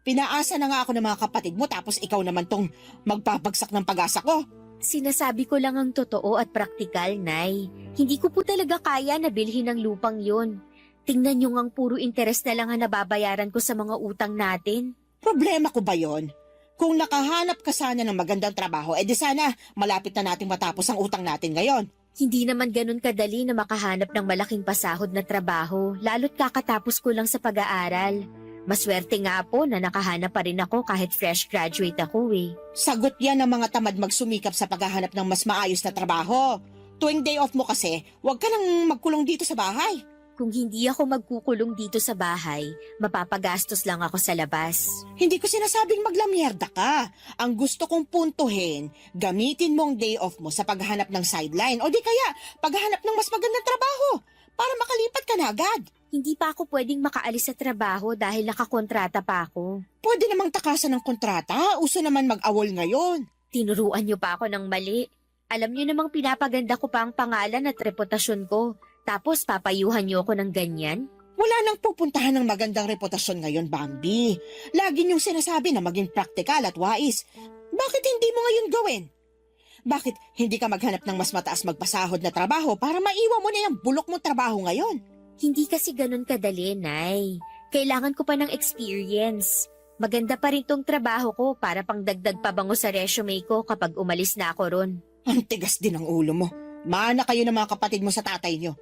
Pinaasa na nga ako ng mga kapatid mo tapos ikaw naman tong magpapagsak ng pag-asa ko. Sinasabi ko lang ang totoo at praktikal, Nay. Hindi ko po talaga kaya na bilhin ang lupang yon. Tingnan nyo ngang puro interes na lang ang nababayaran ko sa mga utang natin. Problema ko ba yon? Kung nakahanap ka sana ng magandang trabaho, di sana malapit na nating matapos ang utang natin ngayon. Hindi naman ganun kadali na makahanap ng malaking pasahod na trabaho, lalo't kakatapos ko lang sa pag-aaral. Maswerte nga po na nakahanap pa rin ako kahit fresh graduate ako eh. Sagot yan ng mga tamad magsumikap sa paghahanap ng mas maayos na trabaho. Tuwing day off mo kasi, huwag ka nang magkulong dito sa bahay. Kung hindi ako magkukulong dito sa bahay, mapapagastos lang ako sa labas. Hindi ko sinasabing maglamyerda ka. Ang gusto kong puntuhin, gamitin mo ang day off mo sa paghahanap ng sideline o di kaya paghahanap ng mas magandang trabaho para makalipat ka na agad. Hindi pa ako pwedeng makaalis sa trabaho dahil nakakontrata pa ako. Pwede namang takasan ng kontrata, uso naman mag-awol ngayon. Tinuruan niyo pa ako ng mali. Alam niyo namang pinapaganda ko pa ang pangalan at reputasyon ko. Tapos papayuhan niyo ako ng ganyan? Wala nang pupuntahan ng magandang reputasyon ngayon, Bambi. Lagi niyong sinasabi na maging praktikal at wais. Bakit hindi mo ngayon gawin? Bakit hindi ka maghanap ng mas mataas magpasahod na trabaho para maiwan mo na yung bulok mong trabaho ngayon? Hindi kasi ganun kadali, Nay. Kailangan ko pa ng experience. Maganda pa rin tong trabaho ko para pangdagdag pabango sa resume ko kapag umalis na ako ron. Ang tigas din ang ulo mo. Mana kayo ng mga kapatid mo sa tatay niyo.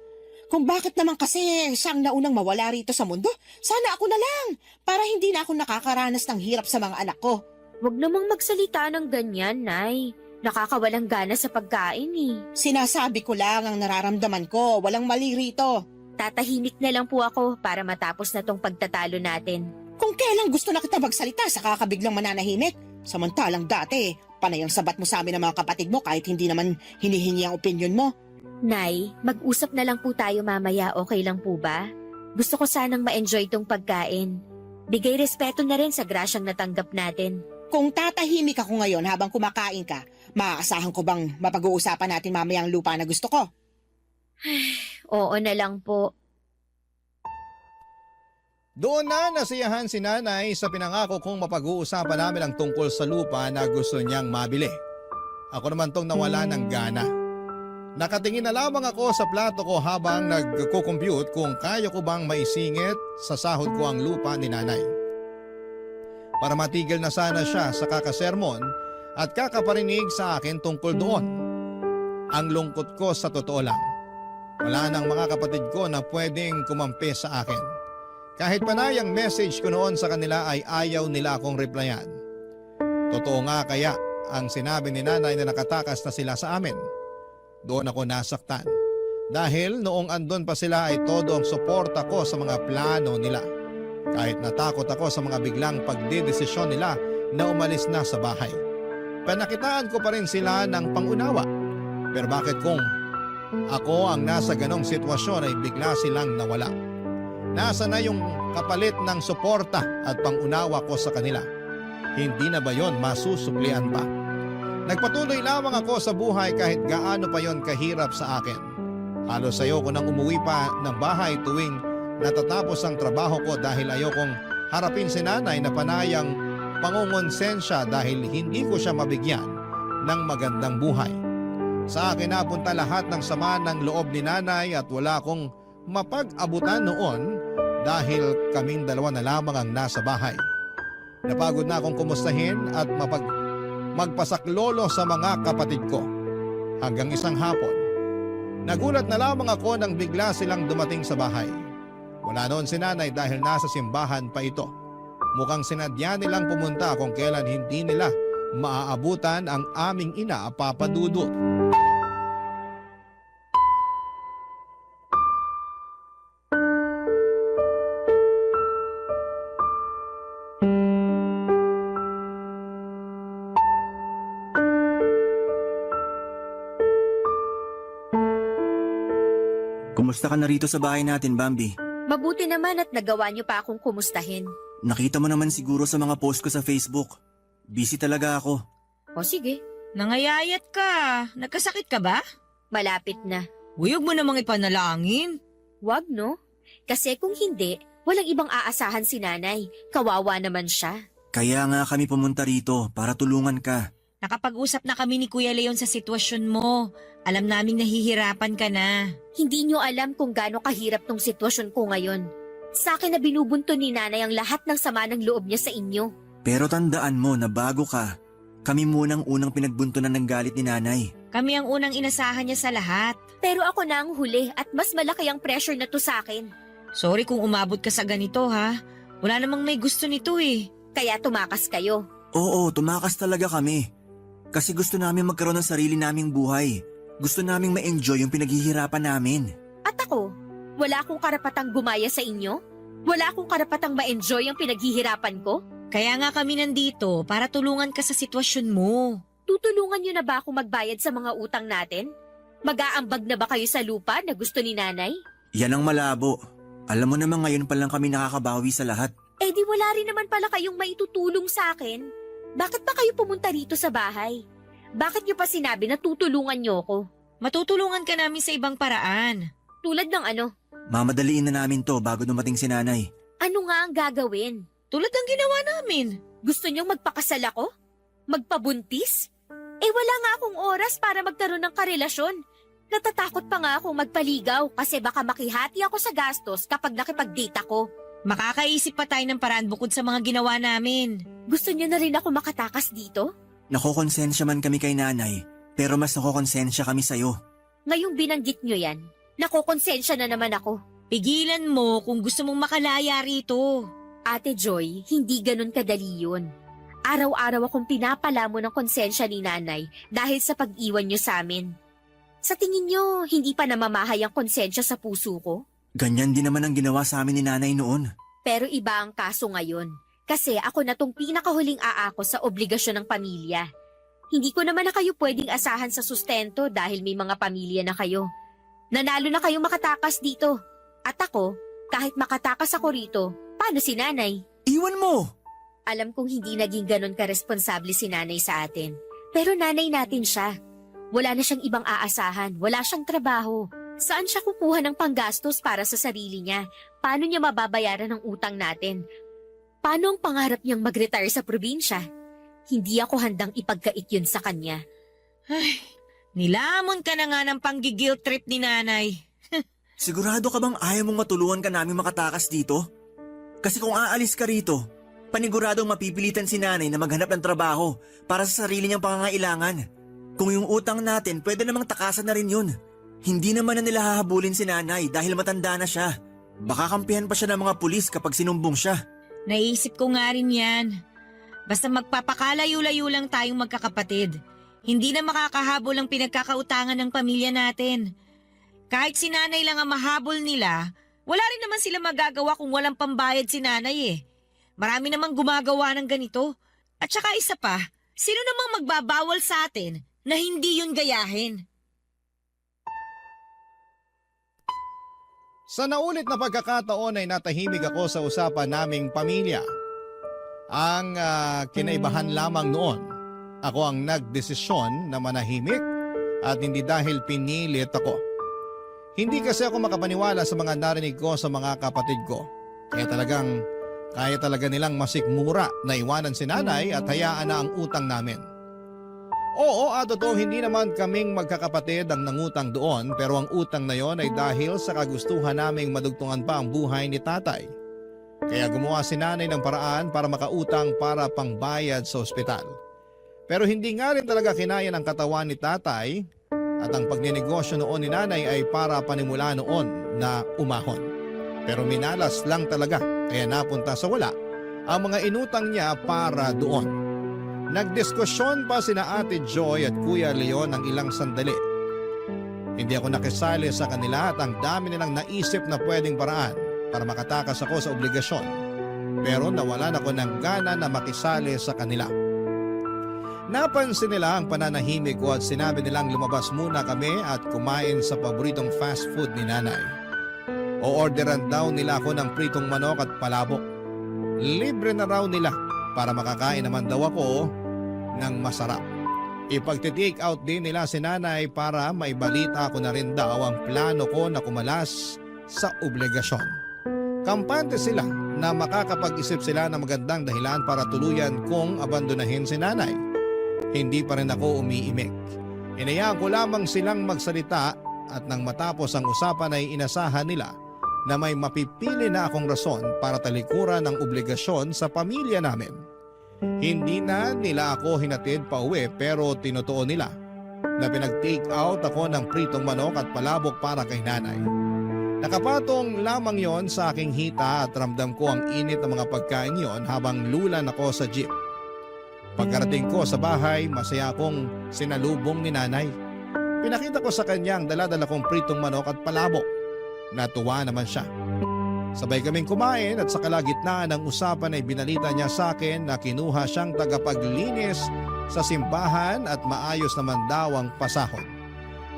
Kung bakit naman kasi siyang naunang mawala rito sa mundo, sana ako na lang para hindi na ako nakakaranas ng hirap sa mga anak ko. Huwag namang magsalita ng ganyan, Nay. Nakakawalang gana sa pagkain eh. Sinasabi ko lang ang nararamdaman ko, walang mali rito. Tatahimik na lang po ako para matapos na tong pagtatalo natin. Kung kailan gusto na kita magsalita, saka ka biglang mananahimik. Samantalang dati, panay ang sabat mo sa amin ng mga kapatid mo kahit hindi naman hinihingi ang opinion mo. Nay, mag-usap na lang po tayo mamaya, okay lang po ba? Gusto ko sanang ma-enjoy tong pagkain. Bigay respeto na rin sa grasyang natanggap natin. Kung tatahimik ako ngayon habang kumakain ka, maaasahan ko bang mapag-uusapan natin mamaya ang lupa na gusto ko? Oo na lang po. Doon na nasiyahan si nanay sa pinangako kong mapag-uusapan namin ang tungkol sa lupa na gusto niyang mabili. Ako naman tong nawala ng gana. Nakatingin na lamang ako sa plato ko habang nagko-compute kung kaya ko bang maisingit sa sahod ko ang lupa ni nanay. Para matigil na sana siya sa kakasermon at kakaparinig sa akin tungkol doon. Ang lungkot ko sa totoo lang. Wala nang mga kapatid ko na pwedeng kumampi sa akin. Kahit panayang message ko noon sa kanila ay ayaw nila akong replyan. Totoo nga kaya ang sinabi ni nanay na nakatakas na sila sa amin. Doon ako nasaktan. Dahil noong andon pa sila ay todo ang suporta ko sa mga plano nila. Kahit natakot ako sa mga biglang pagdedesisyon nila na umalis na sa bahay. Panakitaan ko pa rin sila ng pangunawa. Pero bakit kung ako ang nasa ganong sitwasyon ay bigla silang nawala? Nasa na yung kapalit ng suporta at pangunawa ko sa kanila? Hindi na ba yon masusuklian pa? Nagpatuloy lamang ako sa buhay kahit gaano pa yon kahirap sa akin. Halos ayoko nang umuwi pa ng bahay tuwing natatapos ang trabaho ko dahil ayokong harapin si nanay na panayang pangungonsensya dahil hindi ko siya mabigyan ng magandang buhay. Sa akin napunta lahat ng sama ng loob ni nanay at wala akong mapag-abutan noon dahil kaming dalawa na lamang ang nasa bahay. Napagod na akong kumustahin at magpasaklolo sa mga kapatid ko. Hanggang isang hapon, nagulat na lamang ako nang bigla silang dumating sa bahay. Wala noon si nanay dahil nasa simbahan pa ito. Mukhang sinadya nilang pumunta kung kailan hindi nila maaabutan ang aming ina, Papa Dudut. Kumusta ka na rito sa bahay natin, Bambi? Mabuti naman at nagawa niyo pa akong kumustahin. Nakita mo naman siguro sa mga post ko sa Facebook. Busy talaga ako. O sige, Nangayayat ka. Nagkasakit ka ba? malapit na. Huyog mo namang ipanalangin. Wag no? Kasi kung hindi, walang ibang aasahan si nanay. Kawawa naman siya. Kaya nga kami pumunta rito para tulungan ka. Nakapag-usap na kami ni Kuya Leon sa sitwasyon mo. Alam naming nahihirapan ka na. Hindi niyo alam kung gaano kahirap tong sitwasyon ko ngayon. Sa akin na binubunto ni nanay ang lahat ng sama ng loob niya sa inyo. Pero tandaan mo na bago ka, kami munang unang pinagbuntunan ng galit ni nanay. Kami ang unang inasahan niya sa lahat. Pero ako na ang huli at mas malaki ang pressure na to sa akin. Sorry kung umabot ka sa ganito ha. Wala namang may gusto nito eh. Kaya tumakas kayo. Oo, tumakas talaga kami. Kasi gusto namin magkaroon ng sarili naming buhay. Gusto naming ma-enjoy yung pinaghihirapan namin. At ako, wala akong karapatang gumaya sa inyo? Wala akong karapatang ma-enjoy ang pinaghihirapan ko? Kaya nga kami nandito para tulungan ka sa sitwasyon mo. Tutulungan niyo na ba akong magbayad sa mga utang natin? Mag-aambag na ba kayo sa lupa na gusto ni nanay? Yan ang malabo. Alam mo naman ngayon pa lang kami nakakabawi sa lahat. Eh di wala rin naman pala kayong maitutulong sa akin. Bakit pa kayo pumunta rito sa bahay? Bakit niyo pa sinabi na tutulungan niyo ako? Matutulungan ka namin sa ibang paraan. Tulad ng ano? Mamadaliin na namin to bago dumating si nanay. Ano nga ang gagawin? Tulad ng ginawa namin. Gusto niyong magpakasal ako? Magpabuntis? Eh wala nga akong oras para magkaroon ng karelasyon. Natatakot pa nga akong magpaligaw kasi baka makihati ako sa gastos kapag nakipag-date ako. Makakaisip pa tayo ng paraan bukod sa mga ginawa namin. Gusto niyo na rin ako makatakas dito? Nakokonsensya man kami kay nanay, pero mas nakokonsensya kami sa'yo. Ngayong binanggit niyo yan, nakokonsensya na naman ako. Pigilan mo kung gusto mong makalaya rito. Ate Joy, hindi ganun kadali yun. Araw-araw akong pinapalamo ng konsensya ni nanay dahil sa pag-iwan niyo sa amin. Sa tingin niyo, hindi pa namamahay ang konsensya sa puso ko? Ganyan din naman ang ginawa sa amin ni nanay noon. Pero iba ang kaso ngayon. Kasi ako na tong pinakahuling aako sa obligasyon ng pamilya. Hindi ko naman na kayo pwedeng asahan sa sustento dahil may mga pamilya na kayo. Nanalo na kayong makatakas dito. At ako, kahit makatakas ako rito, paano si nanay? Iwan mo! Alam kong hindi naging ganon karesponsable si nanay sa atin. Pero nanay natin siya. Wala na siyang ibang aasahan, wala siyang trabaho. Saan siya kukuha ng panggastos para sa sarili niya? Paano niya mababayaran ang utang natin? Paano ang pangarap niyang mag-retire sa probinsya? Hindi ako handang ipagkait yun sa kanya. Nilamon ka na nga ng panggi-guilt trip ni nanay. Sigurado ka bang ayaw mong matulungan ka namin makatakas dito? Kasi kung aalis ka rito, paniguradong mapipilitan si nanay na maghanap ng trabaho para sa sarili niyang pangangailangan. Kung yung utang natin, pwede namang takasan na rin yun. Hindi naman na nila hahabulin si nanay dahil matanda na siya. Baka kampihan pa siya ng mga pulis kapag sinumbong siya. Naisip ko nga rin yan. Basta magpapakalayo-layo lang tayong magkakapatid. Hindi na makakahabol ang pinagkakautangan ng pamilya natin. Kahit si nanay lang ang mahabol nila, wala rin naman sila magagawa kung walang pambayad si nanay eh. Marami namang gumagawa ng ganito. At saka isa pa, sino namang magbabawal sa atin na hindi yun gayahin? Sa naulit na pagkakataon ay natahimik ako sa usapan naming pamilya. Ang kinaibahan lamang noon, ako ang nagdesisyon na manahimik at hindi dahil pinilit ako. Hindi kasi ako makapaniwala sa mga narinig ko sa mga kapatid ko. Kaya talaga nilang masikmura na iwanan si nanay at hayaan na ang utang namin. Oo, totoo hindi naman kaming magkakapatid ang nangutang doon pero ang utang na yon ay dahil sa kagustuhan naming madugtungan pa ang buhay ni tatay. Kaya gumawa si nanay ng paraan para makautang para pangbayad sa ospital. Pero hindi nga rin talaga kinaya ng katawan ni tatay at ang pagninegosyo noon ni nanay ay para panimula noon na umahon. Pero minalas lang talaga kaya napunta sa wala ang mga inutang niya para doon. Nagdiskusyon pa sina Ate Joy at Kuya Leon ng ilang sandali. Hindi ako nakisali sa kanila at ang dami nilang naisip na pwedeng paraan para makatakas ako sa obligasyon. Pero nawalan ako ng gana na makisali sa kanila. Napansin nila ang pananahimik ko at sinabi nilang lumabas muna kami at kumain sa paboritong fast food ni nanay. O-orderan daw nila ako ng pritong manok at palabok. Libre na raw nila para makakain naman daw ako ng masarap. Ipagti-take out din nila si nanay para maibalita ko na rin daw ang plano ko na kumalas sa obligasyon. Kampante sila na makakapag-isip sila ng magandang dahilan para tuluyan kong abandonahin si nanay. Hindi pa rin ako umiimik. Inayaan ko lamang silang magsalita at nang matapos ang usapan ay inasahan nila na may mapipili na akong rason para talikuran ang obligasyon sa pamilya namin. Hindi na nila ako hinatid pa uwi pero tinutuon nila na pinag-take out ako ng pritong manok at palabok para kay nanay. Nakapatong lamang yon sa aking hita at ramdam ko ang init ng mga pagkain yon habang lulan ako sa jeep. Pagkarating ko sa bahay, masaya akong sinalubong ni nanay. Pinakita ko sa kanya ang dala-dala kong pritong manok at palabok. Natuwa naman siya. Sabay kaming kumain at sa kalagitnaan ng usapan ay binalita niya sa akin na kinuha siyang tagapaglinis sa simbahan at maayos naman daw ang pasahod.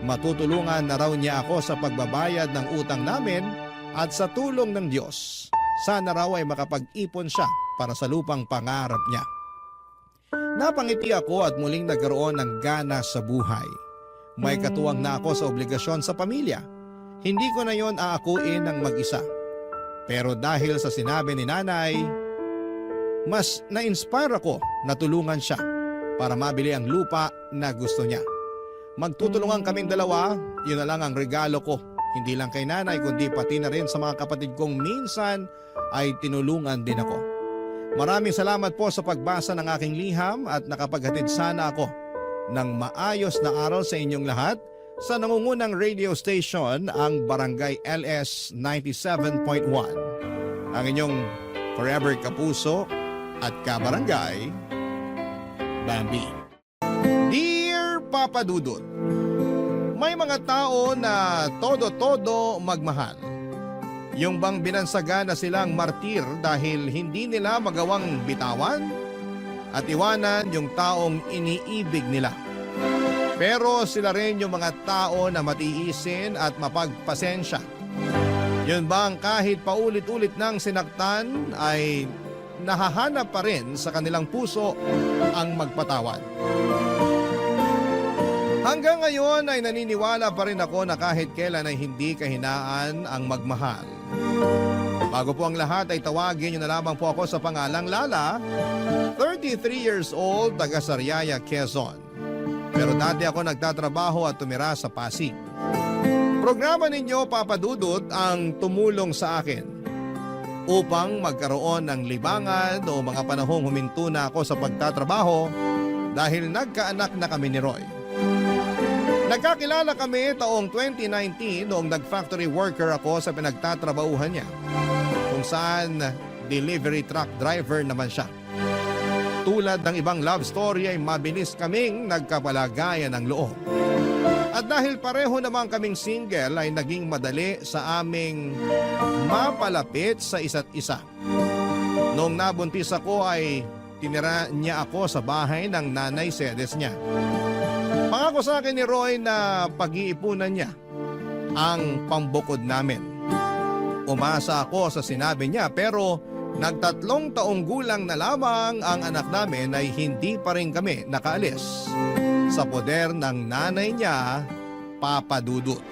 Matutulungan na raw niya ako sa pagbabayad ng utang namin at sa tulong ng Diyos. Sana raw ay makapag-ipon siya para sa lupang pangarap niya. Napangiti ako at muling nagkaroon ng gana sa buhay. May katuwang na ako sa obligasyon sa pamilya. Hindi ko na yon aakuin ng mag-isa. Pero dahil sa sinabi ni nanay, mas na-inspire ako na tulungan siya para mabili ang lupa na gusto niya. Magtutulungan kaming dalawa, yun na lang ang regalo ko. Hindi lang kay nanay kundi pati na rin sa mga kapatid kong minsan ay tinulungan din ako. Maraming salamat po sa pagbasa ng aking liham at nakapaghatid sana ako ng maayos na araw sa inyong lahat sa nangungunang radio station ang Barangay LS 97.1. Ang inyong forever kapuso at kabarangay, Bambi. Dear Papa Dudut, may mga tao na todo-todo magmahal. Yung bang binansaga na silang martir dahil hindi nila magawang bitawan at iwanan yung taong iniibig nila. Pero sila rin yung mga tao na matiisin at mapagpasensya. Yun bang kahit paulit-ulit nang sinaktan ay nahahanap pa rin sa kanilang puso ang magpatawad. Hanggang ngayon ay naniniwala pa rin ako na kahit kailan ay hindi kahinaan ang magmahal. Bago po ang lahat ay tawagin niyo na lamang po ako sa pangalang Lala, 33 years old, taga Sariaya, Quezon. Pero dati ako nagtatrabaho at tumira sa Pasig. Programa ninyo, Papa Dudut, ang tumulong sa akin upang magkaroon ng libangan o mga panahong huminto na ako sa pagtatrabaho dahil nagkaanak na kami ni Roy. Nagkakilala kami taong 2019 noong nag-factory worker ako sa pinagtatrabahuhan niya, kung saan delivery truck driver naman siya. Tulad ng ibang love story ay mabilis kaming nagkapalagayan ng loob. At dahil pareho naman kaming single ay naging madali sa aming mapalapit sa isa't isa. Noong nabuntis ako ay tinira niya ako sa bahay ng nanay sedes niya. Pangako sa akin ni Roy na pag-iipunan niya ang pambukod namin. Umasa ako sa sinabi niya pero nagtatlong taong gulang na lamang ang anak namin ay hindi pa rin kami nakaalis sa poder ng nanay niya, Papa Dudut.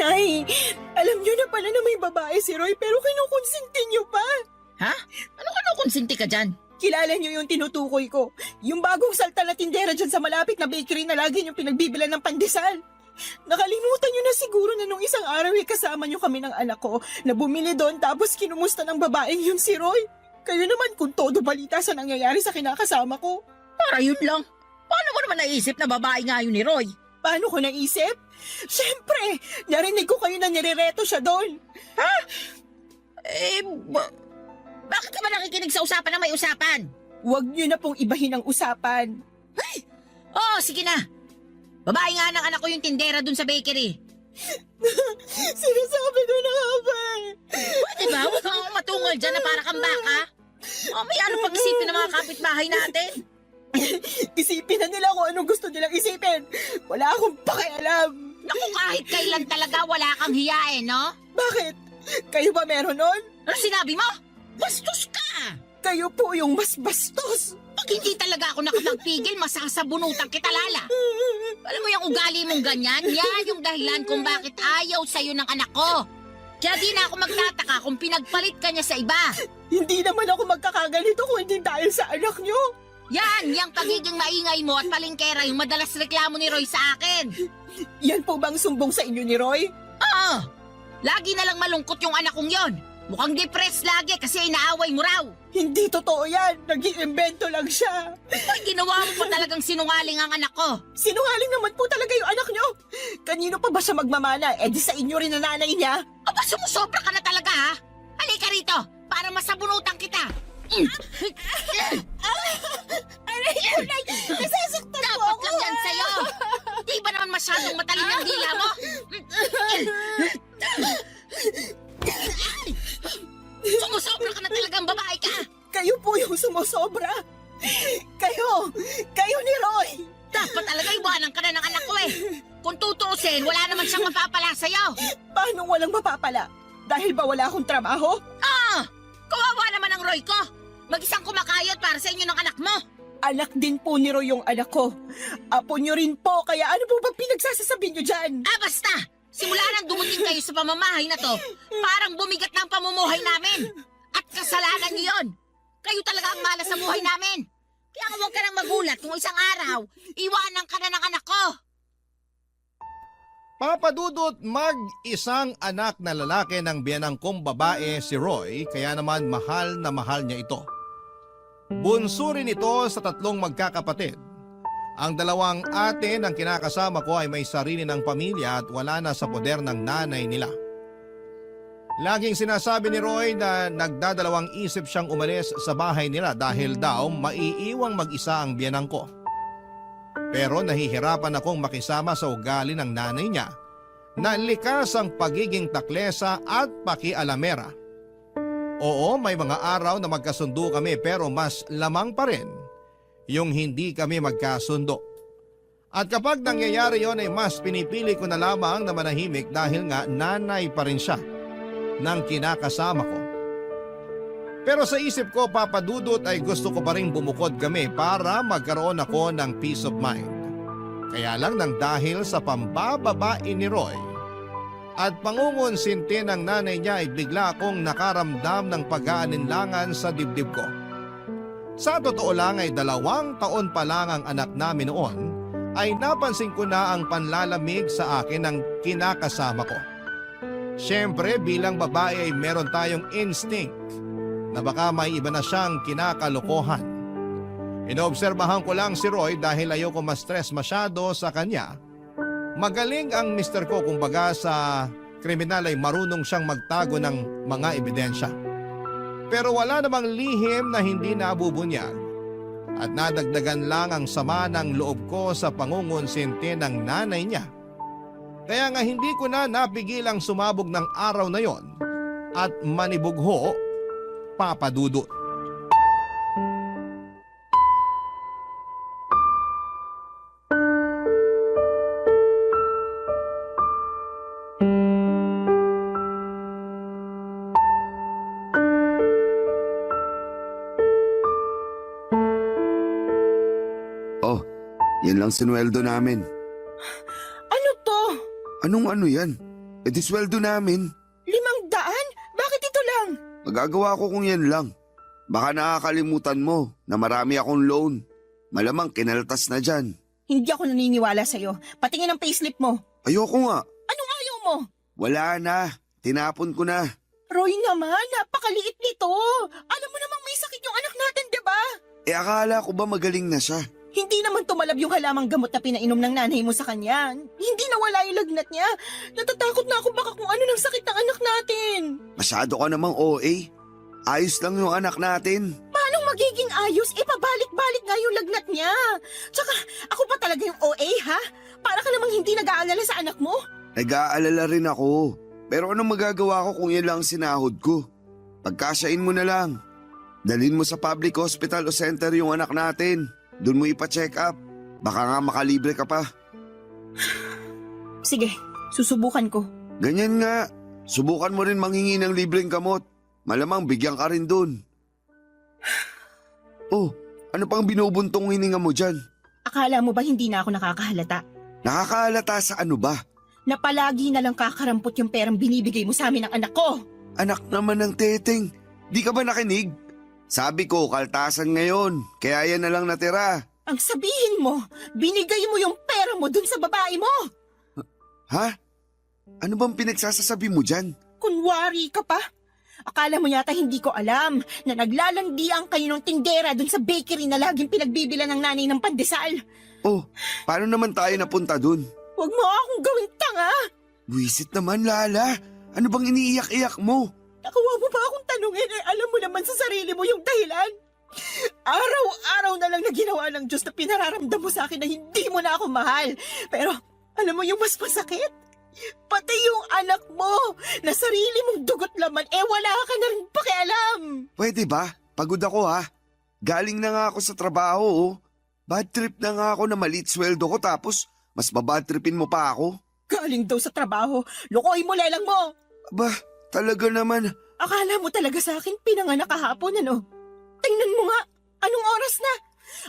Nay, alam niyo na pala na may babae si Roy pero kinukonsinti niyo pa. Ha? Ano konsinti ka dyan? Kilala niyo yung tinutukoy ko. Yung bagong salta na tindera dyan sa malapit na bakery na lagi niyong pinagbibilan ng pandesal. Nakalimutan niyo na siguro na nung isang araw ay kasama niyo kami ng anak ko na bumili doon tapos kinumusta ng babaeng yun si Roy. Kayo naman kung todo balita sa nangyayari sa kinakasama ko. Para yun lang. Paano mo naman naisip na babae nga yun ni Roy? Paano ko naisip? Siyempre, narinig ko kayo na nirereto siya doon. Bakit ka ba nakikinig sa usapan na may usapan? Huwag niyo na pong ibahin ang usapan. Oo, sige na. Babae nga ng anak ko yung tindera dun sa bakery. Sinasabi ko na nga ba? Pwede ba? Huwag kang matungal dyan na para kang baka. May ano pag-isipin ng mga kapitbahay natin? Isipin na nila kung anong gusto nilang isipin. Wala akong pakialam. Naku, kahit kailan talaga wala kang hiyain, no? Bakit? Kayo ba meron nun? Ano sinabi mo? Bastos ka! Kayo po yung mas bastos. Pag hindi talaga ako nakapagpigil, masasabunutan kita, Lala. Alam mo yung ugali mong ganyan? Yan yung dahilan kung bakit ayaw sa'yo ng anak ko. Kaya di na ako magtataka kung pinagpalit ka niya sa iba. Hindi naman ako magkakaganito kung hindi dahil sa anak nyo. Yan, yung pagiging maingay mo at palingkera yung madalas reklamo ni Roy sa akin. Yan po bang sumbong sa inyo ni Roy? Oo, lagi na lang malungkot yung anak kong yon. Mukhang depressed lagi kasi inaaway mo raw. Hindi totoo yan. Nag-iimbento lang siya. Ay, ginawa mo pa talagang sinungaling ang anak ko. Sinungaling naman po talaga yung anak nyo. Kanino pa ba siya magmamana? Eh di sa inyo rin na nanay niya. Aba, sumusobra ka na talaga, ha? Halika rito, para masabunutan kita. Aray ko, Nay! Nasasaktan mo Dapat ako! lang yan sa'yo. Di ba naman masyadong matalin ang dila mo? Sumusobra ka na talagang babae ka. Kayo po yung sumusobra. Kayo ni Roy. Dapat talaga iwanan ka na ng anak ko eh. Kung tutuusin, wala naman siyang mapapala sa'yo. Paano walang mapapala? Dahil ba wala akong trabaho? Kawawa naman ang Roy ko. Mag-isang kumakayot para sa inyo ng anak mo. Anak din po ni Roy yung anak ko. Apo nyo rin po, kaya ano po ba pinagsasasabi nyo dyan? Basta! Simula nang dumating kayo sa pamamahay na to, parang bumigat na ang pamumuhay namin. At kasalanan niyo yun. Kayo talaga ang malas sa buhay namin. Kaya huwag ka nang magulat kung isang araw, iwanan ka na ng anak ko. Papa Dudut, mag-isang anak na lalaki ng biyanang kong babae si Roy, kaya naman mahal na mahal niya ito. Bunso rin ito sa tatlong magkakapatid. Ang dalawang ate ng kinakasama ko ay may sarili ng pamilya at wala na sa poder ng nanay nila. Laging sinasabi ni Roy na nagdadalawang isip siyang umalis sa bahay nila dahil daw maiiwang mag-isa ang biyanang ko. Pero nahihirapan akong makisama sa ugali ng nanay niya na likas ang pagiging taklesa at pakialamera. Oo, may mga araw na magkasundo kami pero mas lamang pa rin yung hindi kami magkasundo. At kapag nangyayari yon ay mas pinipili ko na lamang na manahimik dahil nga nanay pa rin siya ng kinakasama ko. Pero sa isip ko, Papa Dudut, ay gusto ko pa rin bumukod kami para magkaroon ako ng peace of mind. Kaya lang nang dahil sa pambababae ni Roy at pangungonsinti ng nanay niya ay bigla akong nakaramdam ng pag-aalinlangan sa dibdib ko. Sa totoo lang ay 2 taon pa lang ang anak namin noon ay napansin ko na ang panlalamig sa akin ng kinakasama ko. Siyempre bilang babae ay meron tayong instinct na baka may iba na siyang kinakalokohan. Inoobserbahan ko lang si Roy dahil ayoko ma-stress masyado sa kanya. Magaling ang mister ko, kumbaga sa kriminal ay marunong siyang magtago ng mga ebidensya. Pero wala namang lihim na hindi nabubunyag at nadagdagan lang ang sama ng loob ko sa pangungonsinti ng nanay niya. Kaya nga hindi ko na napigilang sumabog ng araw na yon at manibugho, Papa Dudut. Oh, yan lang sinweldo namin. Ano to? Anong ano yan? E di sweldo namin. 500? Bakit ito lang? Magagawa ko kung yan lang. Baka nakakalimutan mo na marami akong loan. Malamang kinaltas na dyan. Hindi ako naniniwala sa'yo. Patingin ang payslip mo. Ayoko nga. Anong ayaw mo? Wala na. Tinapon ko na. Roy naman, napakaliit nito. Alam mo namang may sakit yung anak natin, di ba? Akala ko ba magaling na siya? Hindi naman tumalab yung halamang gamot na pinainom ng nanay mo sa kanya. Hindi nawala yung lagnat niya. Natatakot na ako baka kung ano ng sakit ng anak natin. Masyado ka namang OA. Ayos lang yung anak natin. Paano magiging ayos? Pabalik-balik nga yung lagnat niya. Tsaka, ako pa talaga yung OA, ha? Para ka namang hindi nag-aalala sa anak mo? Nag-aalala rin ako. Pero anong magagawa ko kung yan lang ang sinahod ko? Pagkasyain mo na lang. Dalhin mo sa public hospital o center yung anak natin. Doon mo ipa-check up. Baka nga makalibre ka pa. Sige, susubukan ko. Ganyan nga. Subukan mo rin manghingi ng libreng gamot. Malamang bigyan ka rin doon. Oh, ano pang binubuntong hininga mo dyan? Akala mo ba hindi na ako nakakahalata? Nakakahalata sa ano ba? Na palagi na lang kakarampot yung perang binibigay mo sa amin ng anak ko. Anak naman ng teteng. Di ka ba nakinig? Sabi ko, kaltasan ngayon. Kaya yan na lang natira. Ang sabihin mo, binigay mo yung pera mo dun sa babae mo. Ha? Ano bang pinagsasasabi mo dyan? Kunwari ka pa. Akala mo yata hindi ko alam na naglalandian kayo ng tindera dun sa bakery na laging pinagbibilan ng nanay ng pandesal. Oh, paano naman tayo napunta dun? Huwag mo akong gawing tanga. Wisit naman, Lala. Ano bang iniiyak-iyak mo? Nakuha mo ba akong tanungin alam mo naman sa sarili mo yung dahilan? Araw-araw na lang na ginawa ng Diyos na pinararamdam mo sa akin na hindi mo na ako mahal. Pero alam mo yung mas masakit? Pati yung anak mo na sarili mong dugot laman wala ka na rin pakialam. Pwede ba? Pagod ako ha. Galing na nga ako sa trabaho oh. Bad trip na nga ako na maliit sweldo ko tapos mas babad tripin mo pa ako. Galing daw sa trabaho, lukoy mo lelang mo. Aba, talaga naman. Akala mo talaga sa akin pinanganak kahapon ano? Tingnan mo nga, anong oras na?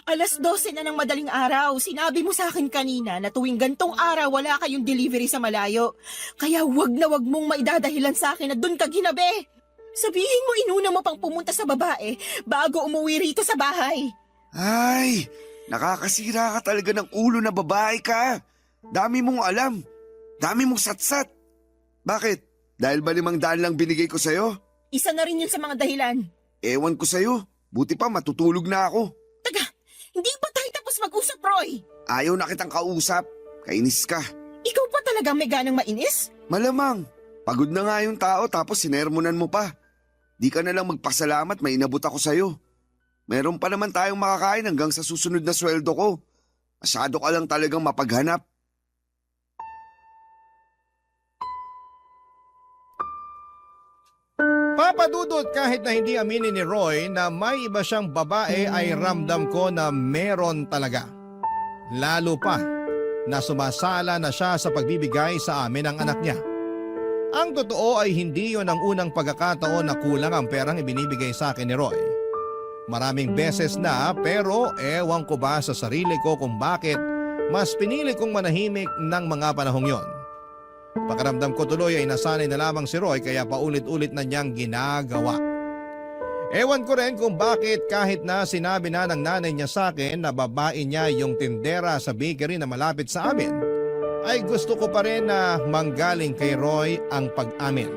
12:00 na ng madaling araw. Sinabi mo sa akin kanina na tuwing gantong araw wala kayong delivery sa malayo. Kaya wag na wag mong maidadahilan sa akin na dun ka ginabi. Sabihin mo inuna mo pang pumunta sa babae bago umuwi rito sa bahay. Ay, nakakasira ka talaga ng ulo na babae ka. Dami mong alam. Dami mong satsat. Bakit? Dahil ba 500 lang binigay ko sa'yo? Isa na rin yun sa mga dahilan. Ewan ko sa'yo. Buti pa matutulog na ako. Taga, hindi ba tayo tapos mag-usap, Roy? Ayaw na kitang kausap. Kainis ka. Ikaw pa talaga may ganang mainis? Malamang. Pagod na nga yung tao tapos sinermonan mo pa. Di ka na lang magpasalamat may inabot ako sa'yo. Meron pa naman tayong makakain hanggang sa susunod na sweldo ko. Masyado ka lang talagang mapaghanap. Papadudot, kahit na hindi aminin ni Roy na may iba siyang babae ay ramdam ko na meron talaga. Lalo pa na sumasala na siya sa pagbibigay sa amin ng anak niya. Ang totoo ay hindi yon ang unang pagkakataon na kulang ang perang ibinibigay sa akin ni Roy. Maraming beses na, pero ewan ko ba sa sarili ko kung bakit mas pinili kong manahimik ng mga panahong yon. Pakiramdam ko tuloy ay nasanay na lamang si Roy kaya paulit-ulit na niyang ginagawa. Ewan ko rin kung bakit kahit na sinabi na ng nanay niya sa akin na babae niya yung tindera sa bakery na malapit sa amin, ay gusto ko pa rin na manggaling kay Roy ang pag-amin.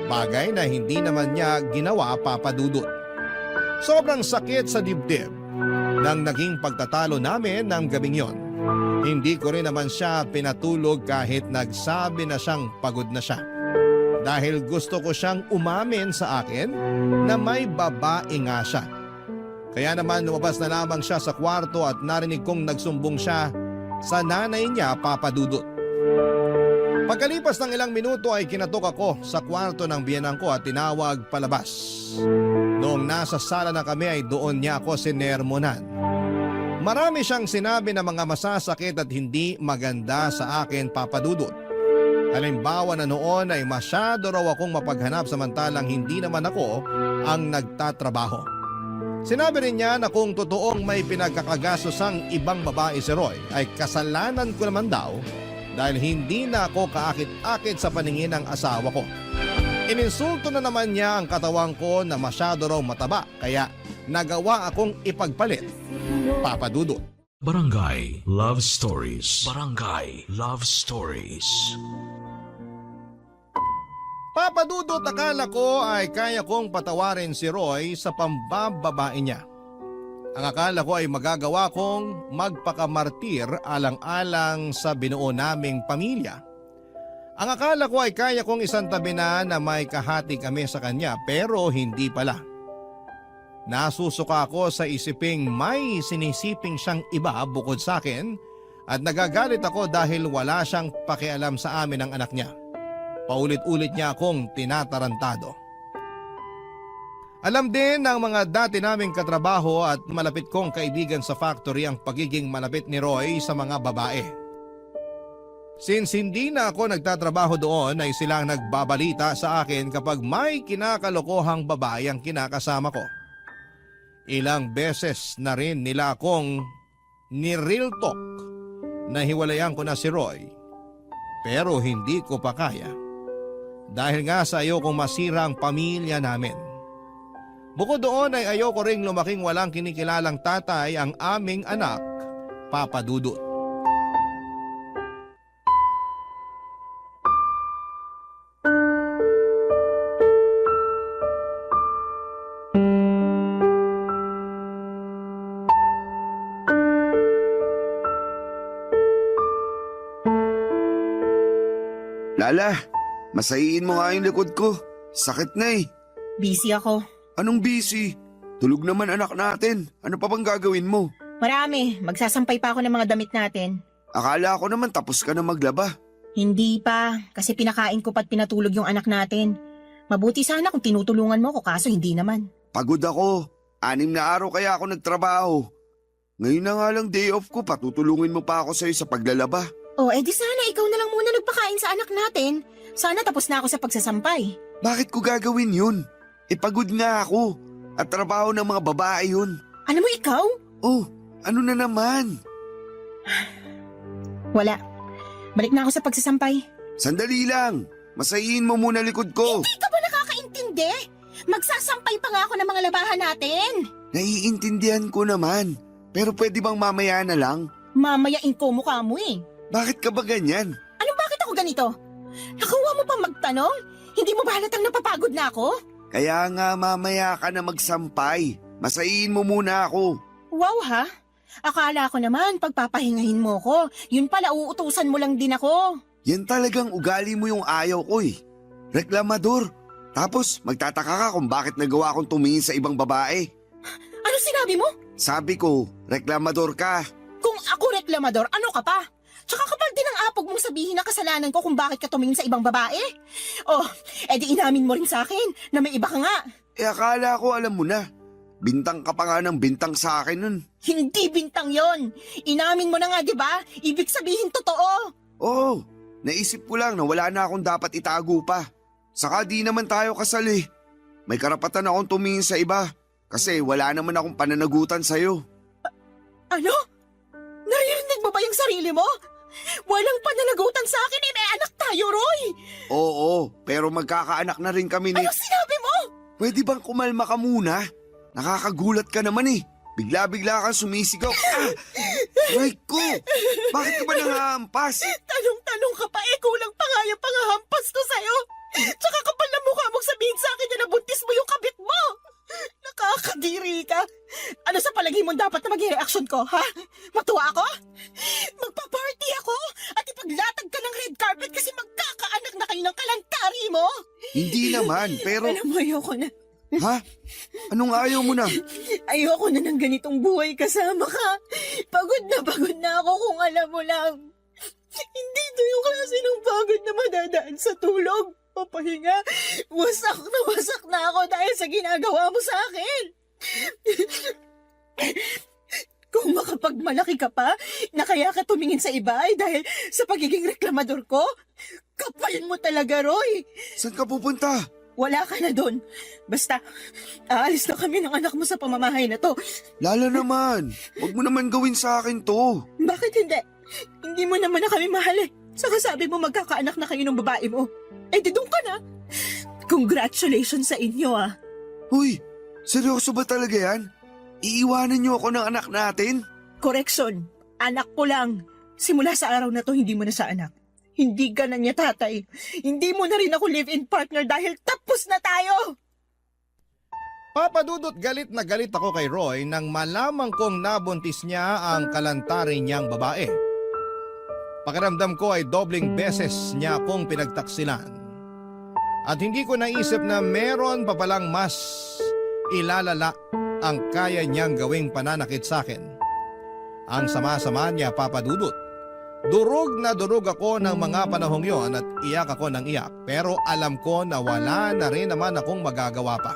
Bagay na hindi naman niya ginawa, Papadudot. Sobrang sakit sa dibdib nang naging pagtatalo namin ng gabing yon. Hindi ko rin naman siya pinatulog kahit nagsabi na siyang pagod na siya. Dahil gusto ko siyang umamin sa akin na may babae nga siya. Kaya naman lumabas na lamang siya sa kwarto at narinig kong nagsumbong siya sa nanay niya, Papadudot. Pagkalipas ng ilang minuto ay kinatok ako sa kwarto ng biyenan ko at tinawag palabas. Noong nasa sala na kami ay doon niya ako sinermonan. Marami siyang sinabi na mga masasakit at hindi maganda sa akin, Papadudot. Halimbawa na noon ay masyado raw akong mapaghanap samantalang hindi naman ako ang nagtatrabaho. Sinabi rin niya na kung totoong may pinagkakagasosang ibang babae si Roy ay kasalanan ko naman daw dahil hindi na ako kaakit-akit sa paningin ng asawa ko. Ininsulto na naman niya ang katawan ko na masyado raw mataba kaya nagawa akong ipagpalit, Papadudot. Barangay Love Stories. Barangay Love Stories. Papadudot, akala ko ay kaya kong patawarin si Roy sa pambababae niya. Ang akala ko ay magagawa kong magpakamartir alang-alang sa binuo naming pamilya. Ang akala ko ay kaya kong isantabi na may kahati kami sa kanya pero hindi pala. Nasusuka ako sa isiping may sinisiping siyang iba bukod sa akin at nagagalit ako dahil wala siyang pakialam sa amin ng anak niya. Paulit-ulit niya akong tinatarantado. Alam din ng mga dati naming katrabaho at malapit kong kaibigan sa factory ang pagiging malapit ni Roy sa mga babae. Since hindi na ako nagtatrabaho doon ay silang nagbabalita sa akin kapag may kinakalokohang babae ang kinakasama ko. Ilang beses na rin nila akong ni-real talk na hiwalayan ko na si Roy. Pero hindi ko pa kaya. Dahil nga sa ayokong masira ang pamilya namin. Bukod doon ay ayoko ring lumaking walang kinikilalang tatay ang aming anak, Papadudot. Lala, masahiin mo nga yung likod ko. Sakit na eh. Busy ako. Anong busy? Tulog naman anak natin. Ano pa bang gagawin mo? Marami. Magsasampay pa ako ng mga damit natin. Akala ko naman tapos ka na maglaba. Hindi pa. Kasi pinakain ko pa't pinatulog yung anak natin. Mabuti sana kung tinutulungan mo ko kaso hindi naman. Pagod ako. 6 na araw kaya ako nagtrabaho. Ngayon na nga lang day off ko, patutulungin mo pa ako sa'yo sa paglalaba. Oh, edi sana ikaw na lang muna nagpakain sa anak natin. Sana tapos na ako sa pagsasampay. Bakit ko gagawin yun? Pagod nga ako. At trabaho ng mga babae yun. Alam mo ikaw? Oh, ano na naman? Wala. Balik na ako sa pagsasampay. Sandali lang. Masahiin mo muna likod ko. Hindi ka ba nakakaintindi? Magsasampay pa nga ako ng mga labahan natin. Naiintindihan ko naman. Pero pwede bang mamaya na lang? Mamayain ko mukha mo eh. Bakit ka ba ganyan? Anong bakit ako ganito? Nakuha mo pa magtanong? Hindi mo ba halatang napapagod na ako? Kaya nga mamaya ka na magsampay. Masahiin mo muna ako. Wow ha? Akala ko naman pagpapahingahin mo ko. Yun pala uutusan mo lang din ako. Yan talagang ugali mo yung ayaw ko eh. Reklamador. Tapos magtataka ka kung bakit nagawa kong tumingin sa ibang babae. Ano sinabi mo? Sabi ko, reklamador ka. Kung ako reklamador, ano ka pa? Tsaka kapal din ang apog mong sabihin sabihin na kasalanan ko kung bakit ka tumingin sa ibang babae? Oh, edi inamin mo rin sa akin na may iba ka nga. Akala ko alam mo na. Bintang ka pa nga ng bintang sa akin nun. Hindi bintang yon. Inamin mo na nga, di ba? Ibig sabihin totoo. Oo, naisip ko lang na wala na akong dapat itago pa. Saka di naman tayo kasal eh. May karapatan akong tumingin sa iba. Kasi wala naman akong pananagutan sa'yo. Ano? Naririnig mo ba yung sarili mo? Walang pananagutan sa akin eh, may anak tayo, Roy! Oo, pero magkakaanak na rin kami ni... Ano sinabi mo? Pwede bang kumalma ka muna? Nakakagulat ka naman eh. Bigla-bigla kang sumisigaw. Right ko! Bakit ka ba nangahampas? Tanong-tanong ka pa eh, kulang pa nga yung pangahampas ko sa'yo. Tsaka kapal na mukha mong sabihin sa akin na nabuntis mo yung kabit mo. Nakakadiri ka. Ano sa palagay mo dapat na maging reaksyon ko, ha? Matuwa ako? Magpa-party ako at ipaglatag ka ng red carpet kasi magkakaanak na kayo ng kalantari mo? Hindi naman, pero... Alam mo, ayoko na. Ha? Anong ayaw mo na? Ayoko na ng ganitong buhay kasama ka. Pagod na ako kung alam mo lang. Hindi ito yung klase ng pagod na madadaan sa tulog. Papahinga, wasak na ako dahil sa ginagawa mo sa akin. Kung makapagmalaki ka pa, na kaya ka tumingin sa iba ay dahil sa pagiging reklamador ko, kapal mo talaga, Roy. Saan ka pupunta? Wala ka na doon. Basta, aalis na kami ng anak mo sa pamamahay na to. Lala naman, huwag mo naman gawin sa akin to. Bakit hindi? Hindi mo naman na kami mahal eh. Saka sabi mo magkakaanak na kayo ng babae mo. Eh di doon ka na. Congratulations sa inyo ah. Uy, seryoso ba talaga yan? Iiwanan niyo ako ng anak natin? Correction, anak ko lang. Simula sa araw na to, hindi mo na sa anak. Hindi ka na niya tatay. Hindi mo na rin ako live-in partner dahil tapos na tayo. Papadudot galit na galit ako kay Roy nang malamang kong nabuntis niya ang kalantari niyang babae. Pakiramdam ko ay dobling beses niya akong pinagtaksilan. At hindi ko naisip na meron pa palang mas ilalala ang kaya niyang gawing pananakit sa akin. Ang sama-sama niya, Papadudot. Durog na durog ako ng mga panahong yon at iyak ako ng iyak. Pero alam ko na wala na rin naman akong magagawa pa.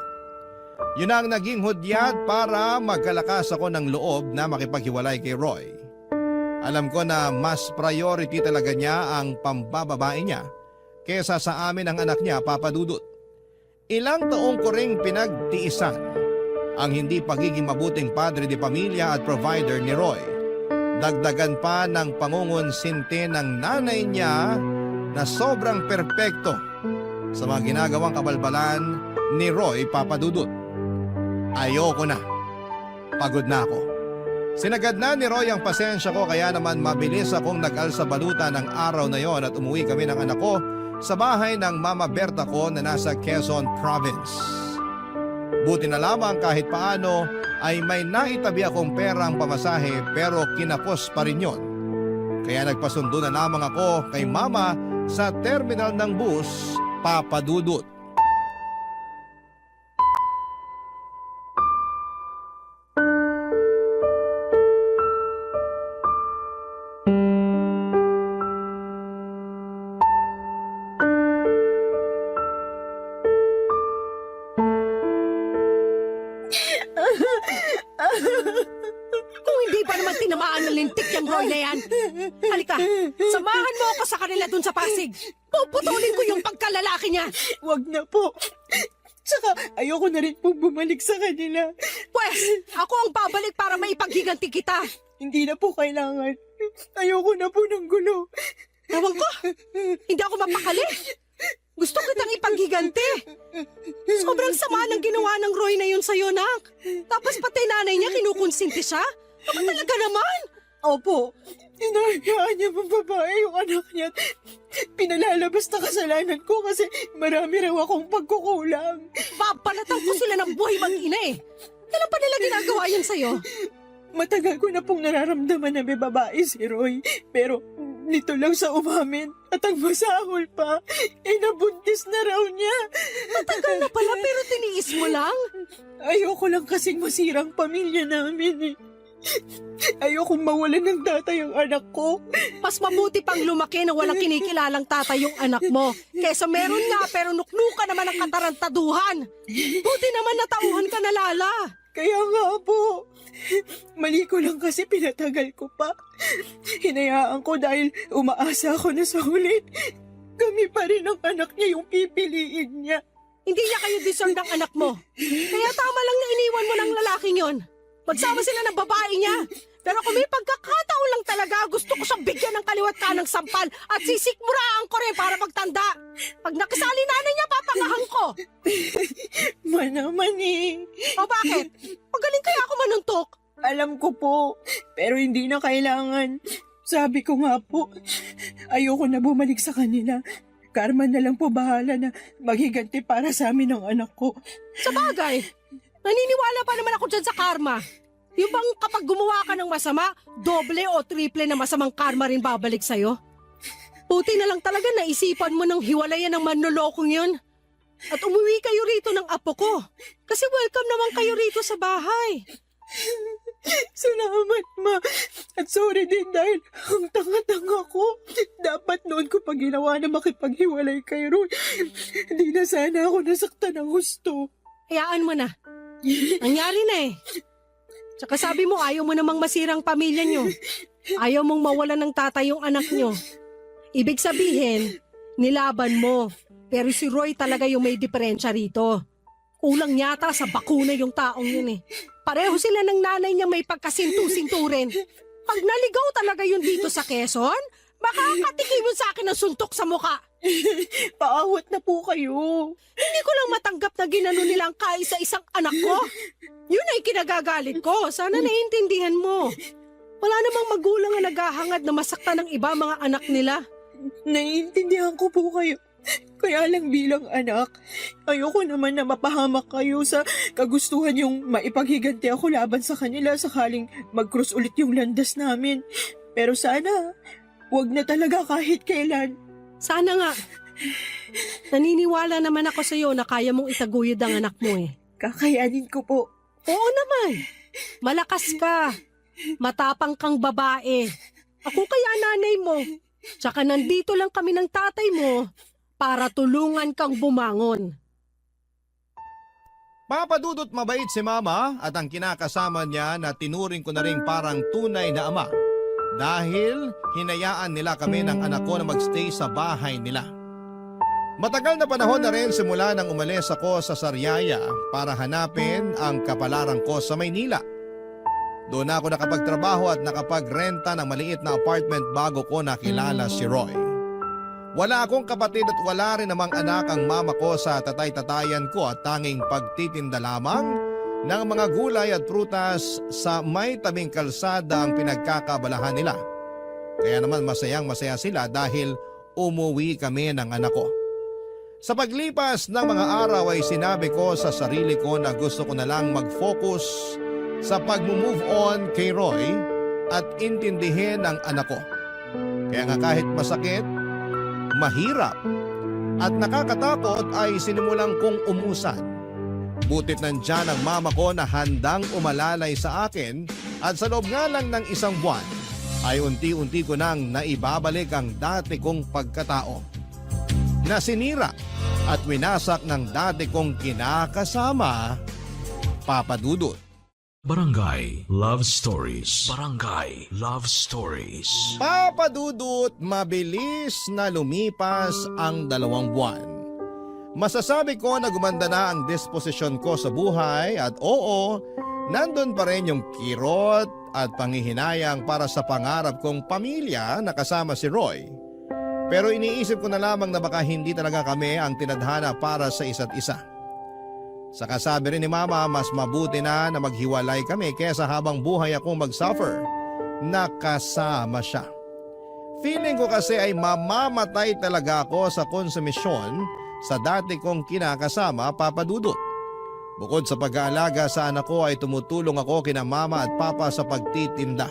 Yun ang naging hudyat para magkalakas ako ng loob na makipaghiwalay kay Roy. Alam ko na mas priority talaga niya ang pambababae niya kesa sa amin ang anak niya, Papadudot. Ilang taong ko ring pinagtiisan ang hindi pagiging mabuting padre de pamilya at provider ni Roy. Dagdagan pa ng pangungonsinti ng nanay niya na sobrang perpekto sa mga ginagawang kabalbalan ni Roy, Papadudot. Ayoko na. Pagod na ako. Sinagad na ni Roy ang pasensya ko kaya naman mabilis akong nag-alsa baluta ng araw na yon at umuwi kami ng anak ko sa bahay ng Mama Berta ko na nasa Quezon Province. Buti na lamang kahit paano ay may naitabi akong perang pamasahe pero kinapos pa rin yon. Kaya nagpasundo na lamang ako kay Mama sa terminal ng bus, Papadudot. Kung hindi pa naman tinamaan ng lintik yung Roy na yan. Halika, samahan mo ako sa kanila dun sa Pasig. Puputulin ko yung pagkalalaki niya. Wag na po. Tsaka ayoko na rin pong bumalik sa kanila. Pwes, ako ang babalik para maipaghiganti kita. Hindi na po kailangan. Ayoko na po ng gulo. Ewan ko, hindi ako mapakali. Gusto kitang ipaghiganti. Sobrang sama ng ginawa ng Roy na yun sa'yo, nak. Tapos pati nanay niya kinukonsinti siya. Ako talaga naman. Opo, hinahayaan niya ng babae yung anak niya. Pinalalabas na kasalanan ko kasi marami raw akong pagkukulang. Papalatan ko sila ng buhay mag-ina eh. Kailan pa nila ginagawa yan sa'yo? Matagal ko na pong nararamdaman na may babae si Roy. Pero nito lang sa umamin at ang masahol pa, nabuntis na raw niya. Matagal na pala pero tiniis mo lang. Ayoko lang kasing masirang pamilya namin eh. Ayokong mawalan ng tatay ang anak ko. Mas mabuti pang lumaki na walang kinikilalang tatay yung anak mo. Kesa meron nga pero nuknuka naman ang katarantaduhan. Buti naman natauhan ka na, Lala. Kaya nga po. Mali ko lang kasi pinatagal ko pa. Hinayaan ko dahil umaasa ako na sa huli. Kami pa rin ang anak niya yung pipiliin niya. Hindi niya kayo deserve ng anak mo. Kaya tama lang na iniwan mo ng lalaking yon. Magsama sila ng babae niya. Pero kung may pagkakataon lang talaga, gusto ko siyang bigyan ng kaliwat kanang sampal at sisikmuraan ko rin para magtanda. Pag nakasali nanay niya, papangahan ko. Manaman eh. O bakit? Magaling kaya ako manuntok? Alam ko po, pero hindi na kailangan. Sabi ko nga po, ayoko na bumalik sa kanila. Karma na lang po bahala na maghiganti para sa amin ng anak ko. Sa bagay, naniniwala pa naman ako dyan sa karma. Yung bang kapag gumawa ka ng masama, doble o triple na masamang karma rin babalik sa'yo? Buti na lang talaga naisipan mo ng hiwalayan ng manlolokong yun. At umuwi kayo rito ng apo ko. Kasi welcome naman kayo rito sa bahay. Salamat, Ma. At sorry din dahil ang tanga-tanga ko. Dapat noon ko pa ginawa na makipaghiwalay kay Roy. Hindi na sana ako nasaktan ng gusto. Hayaan mo na. Nangyari na eh. Tsaka sabi mo ayaw mo namang masirang pamilya nyo. Ayaw mong mawalan ng tatay yung anak nyo. Ibig sabihin, nilaban mo. Pero si Roy talaga yung may diferensya rito. Kulang yata sa bakuna yung taong yun eh. Pareho sila ng nanay niya may pagkasintu-sinturin. Pag naligaw talaga yun dito sa Quezon, makakatikim mo sa akin ng suntok sa muka. Paawat na po kayo. Hindi ko lang matanggap na ginano nilang kaisa-isang anak ko. Yun ay kinagagalit ko. Sana naiintindihan mo. Wala namang magulang na naghahangad na masaktan ng iba mga anak nila. Naiintindihan ko po kayo. Kaya lang bilang anak, ayoko naman na mapahamak kayo sa kagustuhan yung maipaghiganti ako laban sa kanila sakaling mag-cross ulit yung landas namin. Pero sana, wag na talaga kahit kailan. Sana nga. Naniniwala naman ako sa iyo na kaya mong itaguyod ang anak mo eh. Kakayanin ko po. Oo naman. Malakas ka. Matapang kang babae. Ako kaya nanay mo. Tsaka nandito lang kami ng tatay mo para tulungan kang bumangon. Papadudot mabait si Mama at ang kinakasama niya na tinuring ko na rin parang tunay na ama. Dahil hinayaan nila kami ng anak ko na magstay sa bahay nila. Matagal na panahon na rin simula nang umalis ako sa Sariaya para hanapin ang kapalaran ko sa Maynila. Doon ako nakapagtrabaho at nakapagrenta ng maliit na apartment bago ko nakilala si Roy. Wala akong kapatid at wala rin namang anak ang mama ko sa tatay-tatayan ko at tanging pagtitinda lamang ng mga gulay at prutas sa may tabing kalsada ang pinagkakabalahan nila. Kaya naman masayang-masaya sila dahil umuwi kami ng anak ko. Sa paglipas ng mga araw ay sinabi ko sa sarili ko na gusto ko na lang mag-focus sa pag-move on kay Roy at intindihin ang anak ko. Kaya nga kahit masakit, mahirap at nakakatakot ay sinimulang kong umusan. Butit nandyan ang mama ko na handang umalalay sa akin at sa loob nga lang ng isang buwan ay unti-unti ko nang naibabalik ang dati kong pagkatao. Nasinira at winasak ng dati kong kinakasama, Papa Dudut. Barangay Love Stories. Barangay Love Stories. Papa Dudut, mabilis na lumipas ang 2 buwan. Masasabi ko na gumanda na ang disposisyon ko sa buhay at oo, nandun pa rin yung kirot at panghihinayang para sa pangarap kong pamilya na kasama si Roy. Pero iniisip ko na lamang na baka hindi talaga kami ang tinadhana para sa isa't isa. Sa kasabi rin ni Mama, mas mabuti na maghiwalay kami kesa habang buhay akong mag-suffer. Nakasama siya. Feeling ko kasi ay mamamatay talaga ako sa konsumisyon sa dati kong kinakasama, Papa Dudut. Bukod sa pag-aalaga sa anak ko ay tumutulong ako kina Mama at Papa sa pagtitinda.